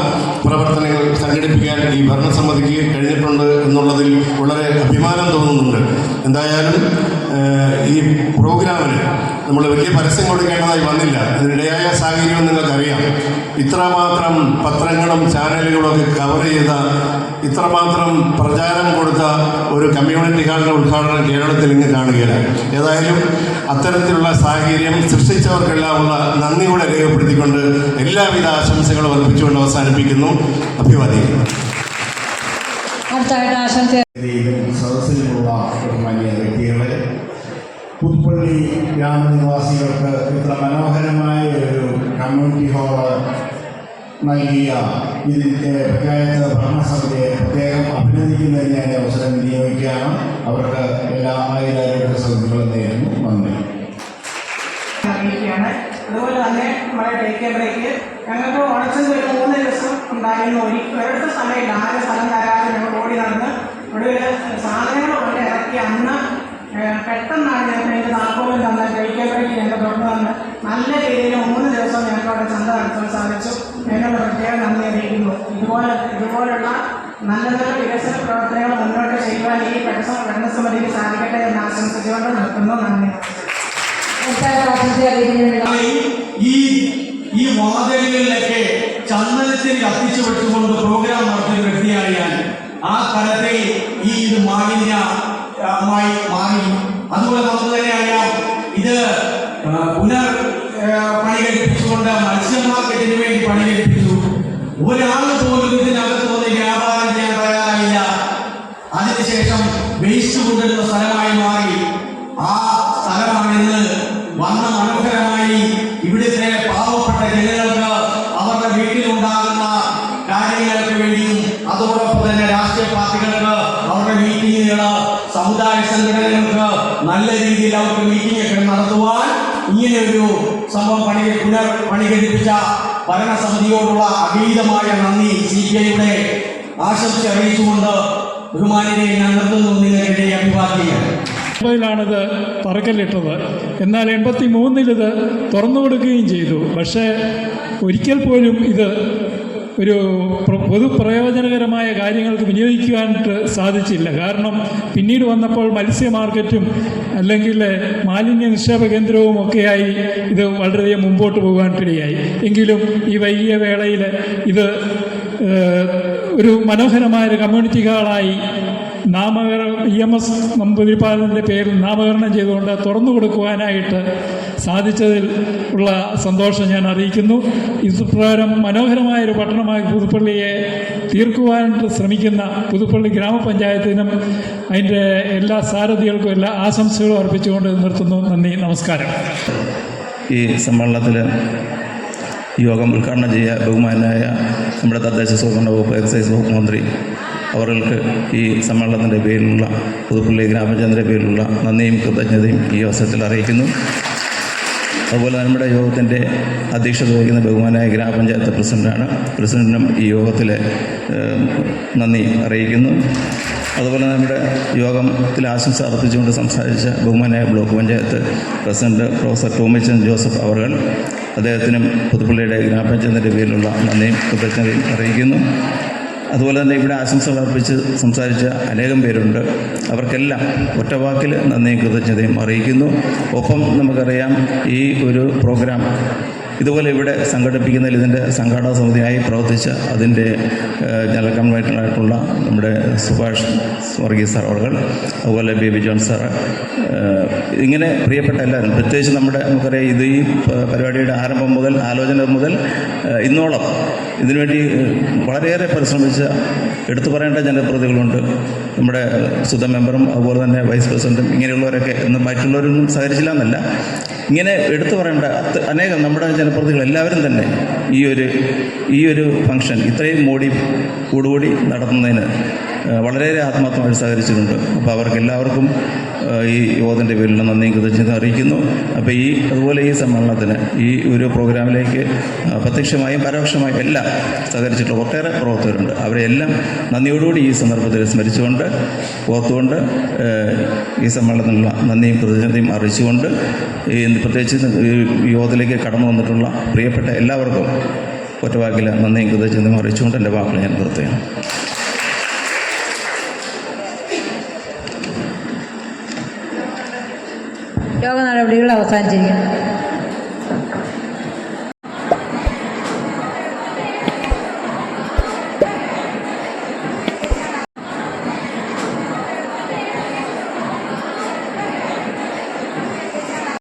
പ്രവർത്തനങ്ങൾ സംഘടിപ്പിക്കാൻ ഈ ഭരണസമിതിക്ക് കഴിഞ്ഞിട്ടുണ്ട് എന്നുള്ളതിൽ വളരെ അഭിമാനം തോന്നുന്നുണ്ട്. എന്തായാലും ഈ പ്രോഗ്രാമിന് നമ്മൾ വലിയ പരസ്യം കൊടുക്കേണ്ടതായി വന്നില്ല. അതിനിടയായ സാഹചര്യം നിങ്ങൾക്കറിയാം. ഇത്രമാത്രം പത്രങ്ങളും ചാനലുകളും ഒക്കെ കവർ ചെയ്ത, ഇത്രമാത്രം പ്രചാരം കൊടുത്ത ഒരു കമ്മ്യൂണിറ്റി ഹാളിൻ്റെ ഉദ്ഘാടനം കേരളത്തിൽ ഇങ്ങ് കാണുകയില്ല. ഏതായാലും അത്തരത്തിലുള്ള സാഹചര്യം സൃഷ്ടിച്ചവർക്കെല്ലാമുള്ള നന്ദി കൂടെ രേഖപ്പെടുത്തിക്കൊണ്ട് എല്ലാവിധ ആശംസകളും അർപ്പിച്ചുകൊണ്ട് അവസാനിപ്പിക്കുന്നു. അഭിവാദിക്കുന്നു. സദസ്സിലുള്ള ബഹുമാന്യ വ്യക്തികളെ, പുതുപ്പള്ളി ഗ്രാമനിവാസികൾക്ക് ഇത്ര മനോഹരമായ ഒരു കമ്മ്യൂണിറ്റി ഹാള് നൽകിയ ഇതിൻ്റെ പഞ്ചായത്ത് ഭരണസമിതിയെ പ്രത്യേകം അഭിനന്ദിക്കുന്നതിന് ഞാൻ അവസരം വിനിയോഗിക്കുകയാണ്. അവർക്ക് എല്ലാ ആയിരം ശ്രദ്ധകളും നേരുന്നു. നന്ദി. അതുപോലെ തന്നെ നമ്മുടെ ടേക്ക് എ ബ്രേക്ക് ഞങ്ങൾക്ക് ഓണച്ചന്ത് ഒരു 3 ദിവസം ഉണ്ടായിരുന്നു. ഒരിടത്ത് സമയമില്ല, ആരും സ്ഥലം തരാതെ ഞങ്ങൾ ഓടി നടന്ന് ഒടുവിൽ സാധനങ്ങൾ കൊണ്ട് ഇറക്കി അന്ന് പെട്ടെന്നാണ് ഞങ്ങൾക്ക് അതിൻ്റെ താക്കോലും തന്ന ടേക്ക് എ ബ്രേക്ക് ഞങ്ങൾ തുറന്നു തന്ന് നല്ല രീതിയിൽ 3 ദിവസം ഞങ്ങൾക്ക് അവിടെ ചന്ത നടത്താൻ സാധിച്ചു. ഞങ്ങൾ പ്രത്യേകം നന്ദി അറിയിക്കുന്നു. ഇതുപോലുള്ള നല്ല നല്ല വികസന പ്രവർത്തനങ്ങൾ മുന്നോട്ട് ചെയ്യുവാൻ ഈ ഭരണസമിതിക്ക് സാധിക്കട്ടെ എന്ന് ആശംസിച്ചുകൊണ്ട് നിർത്തുന്നു. നന്ദി. ഈ വാതിലുകളിലൊക്കെ ചന്ദനത്തിൽ കത്തിച്ചു വെച്ചുകൊണ്ട് പ്രോഗ്രാം നടത്തിയ വ്യക്തിയാണ് ഞാൻ. ആ തലത്തിൽ ഇത് മാലിന്യമായി മാറി. അതുപോലെ നമുക്ക് തന്നെ അറിയാം, ഇത് പണി കഴിപ്പിച്ചുകൊണ്ട് മത്സ്യ മാർക്കറ്റിന് വേണ്ടി പണി കഴിപ്പിച്ചു. ഒരാൾ പോലും ഇതിനകത്ത് വന്ന് വ്യാപാരം ചെയ്യാൻ തയ്യാറായില്ല. അതിനുശേഷം വേസ്റ്റ് കൊണ്ടിരുന്ന സ്ഥലമായി മാറി. ആ സ്ഥലമാണിന്ന് വന്ന മനോഹരമായി ഇവിടുത്തെ പാവപ്പെട്ട ജനങ്ങൾക്ക് അവരുടെ വീട്ടിലുണ്ടാകുന്ന കാര്യങ്ങൾക്ക് വേണ്ടിയും അതോടൊപ്പം തന്നെ രാഷ്ട്രീയ പാർട്ടികൾക്ക് അവരുടെ മീറ്റിങ്ങുകൾ, സമുദായ സംഘടനകൾക്ക് നല്ല രീതിയിൽ അവർക്ക് മീറ്റിംഗ് ഒക്കെ നടത്തുവാൻ ഇങ്ങനെയൊരു സംഭവം പണികഴിപ്പിച്ച ഭരണസമിതിയോടുള്ള അഗീതമായ നന്ദി CPIയുടെ ആശംസ അറിയിച്ചുകൊണ്ട് ബഹുമാനിനെ ഞാൻ നിർത്തുന്നു. നിങ്ങളുടെ അഭിവാദ്യങ്ങൾ. ാണിത് തറക്കല്ലിട്ടത്. എന്നാൽ 83-ഇത് തുറന്നു കൊടുക്കുകയും ചെയ്തു. പക്ഷേ ഒരിക്കൽ പോലും ഇത് ഒരു പൊതുപ്രയോജനകരമായ കാര്യങ്ങൾക്ക് വിനിയോഗിക്കുവാനായിട്ട് സാധിച്ചില്ല. കാരണം പിന്നീട് വന്നപ്പോൾ മത്സ്യ മാർക്കറ്റും അല്ലെങ്കിൽ മാലിന്യ നിക്ഷേപ കേന്ദ്രവും ഒക്കെയായി ഇത് വളരെയധികം മുമ്പോട്ട് പോകാനിടയായി. എങ്കിലും ഈ വൈകിയ വേളയിൽ ഇത് ഒരു മനോഹരമായൊരു കമ്മ്യൂണിറ്റി ഹാളായി EMS നമ്പൂതിരിപ്പാടിൻ്റെ പേരിൽ നാമകരണം ചെയ്തുകൊണ്ട് തുറന്നു കൊടുക്കുവാനായിട്ട് സാധിച്ചതിൽ ഉള്ള സന്തോഷം ഞാൻ അറിയിക്കുന്നു. ഇതുപ്രകാരം മനോഹരമായൊരു പട്ടണമായി പുതുപ്പള്ളിയെ തീർക്കുവാനായിട്ട് ശ്രമിക്കുന്ന പുതുപ്പള്ളി ഗ്രാമപഞ്ചായത്തിനും അതിൻ്റെ എല്ലാ സാരഥികൾക്കും എല്ലാ ആശംസകളും അർപ്പിച്ചുകൊണ്ട് നിർത്തുന്നു. നന്ദി, നമസ്കാരം. ഈ സമ്മേളനത്തിൽ യോഗം ഉദ്ഘാടനം ചെയ്യുക ബഹുമാനായ നമ്മുടെ തദ്ദേശ സ്വയംഭരണ വകുപ്പ് എക്സൈസ് വകുപ്പ് മന്ത്രി അവർക്ക് ഈ സമ്മേളനത്തിൻ്റെ പേരിലുള്ള പുതുപ്പള്ളി ഗ്രാമപഞ്ചായത്തിൻ്റെ പേരിലുള്ള നന്ദിയും കൃതജ്ഞതയും ഈ അവസരത്തിൽ അറിയിക്കുന്നു. അതുപോലെ നമ്മുടെ യോഗത്തിൻ്റെ അധ്യക്ഷത വഹിക്കുന്ന ബഹുമാനായ ഗ്രാമപഞ്ചായത്ത് പ്രസിഡന്റിനും ഈ യോഗത്തിൽ നന്ദി അറിയിക്കുന്നു. അതുപോലെ നമ്മുടെ യോഗത്തിൽ ആശംസ അർപ്പിച്ചുകൊണ്ട് സംസാരിച്ച ബഹുമാനായ block panchayat president professor Tomichan Joseph അവർ അദ്ദേഹത്തിനും പുതുപ്പള്ളിയുടെ ഗ്രാമപഞ്ചായത്തിൻ്റെ പേരിലുള്ള നന്ദിയും കൃതജ്ഞതയും അറിയിക്കുന്നു. അതുപോലെ തന്നെ ഇവിടെ ആശംസകൾ അർപ്പിച്ച് സംസാരിച്ച അനേകം പേരുണ്ട്. അവർക്കെല്ലാം ഒറ്റവാക്കിൽ നന്ദിയും കൃതജ്ഞതയും അറിയിക്കുന്നു. ഒപ്പം നമുക്കറിയാം ഈ ഒരു പ്രോഗ്രാം ഇതുപോലെ ഇവിടെ സംഘടിപ്പിക്കുന്നതിൽ ഇതിൻ്റെ സംഘാടക സമിതിയായി പ്രവർത്തിച്ച അതിൻ്റെ ജനറൽ കൺവീനറായിട്ടുള്ള നമ്മുടെ സുഭാഷ് വർഗീസ് സാർ അവർ, അതുപോലെ ബേബി ജോൺ സാർ, ഇങ്ങനെ പ്രിയപ്പെട്ട എല്ലാവരും, പ്രത്യേകിച്ച് നമുക്കറിയാം ഇത് ഈ പരിപാടിയുടെ ആരംഭം മുതൽ ആലോചന മുതൽ ഇന്നോളം ഇതിനുവേണ്ടി വളരെയേറെ പരിശ്രമിച്ച എടുത്തു പറയേണ്ട ജനപ്രതിനിധികളുണ്ട്. നമ്മുടെ സുധ മെമ്പറും അതുപോലെ തന്നെ വൈസ് പ്രസിഡൻറ്റും ഇങ്ങനെയുള്ളവരൊക്കെ ഇന്ന് മറ്റുള്ളവരൊന്നും സഹകരിച്ചില്ല എന്നല്ല, ഇങ്ങനെ എടുത്തു പറയേണ്ട അനേകം നമ്മുടെ ജനപ്രതിനിധികൾ എല്ലാവരും തന്നെ ഈ ഒരു ഫംഗ്ഷൻ ഇത്രയും കൂടുകൂടി നടത്തുന്നതിന് വളരെയേറെ ആത്മാർത്ഥമായി സഹകരിച്ചിട്ടുണ്ട്. അപ്പോൾ അവർക്കെല്ലാവർക്കും ഈ യോഗത്തിൻ്റെ പേരിലുള്ള നന്ദിയും കൃതജ്ഞത അറിയിക്കുന്നു. അപ്പോൾ അതുപോലെ ഈ സമ്മേളനത്തിന് ഈ ഒരു പ്രോഗ്രാമിലേക്ക് പ്രത്യക്ഷമായും പരോക്ഷമായും എല്ലാം സഹകരിച്ചിട്ടുള്ള ഒട്ടേറെ പ്രവർത്തകരുണ്ട്. അവരെല്ലാം നന്ദിയോടുകൂടി ഈ സന്ദർഭത്തിൽ സ്മരിച്ചുകൊണ്ട് ഓർത്തുകൊണ്ട് ഈ സമ്മേളനത്തിനുള്ള നന്ദിയും കൃതജ്ഞതയും അറിയിച്ചുകൊണ്ട് പ്രത്യേകിച്ച് യോഗത്തിലേക്ക് കടന്നു വന്നിട്ടുള്ള പ്രിയപ്പെട്ട എല്ലാവർക്കും ഒറ്റവാക്കിൽ നന്ദിയും കൃതജ്ഞതയും അറിയിച്ചുകൊണ്ട് എൻ്റെ വാക്കുകൾ ഞാൻ നിർത്തുകയാണ്. യോഗ നടപടികൾ അവസാനിച്ചിരിക്കുന്നു.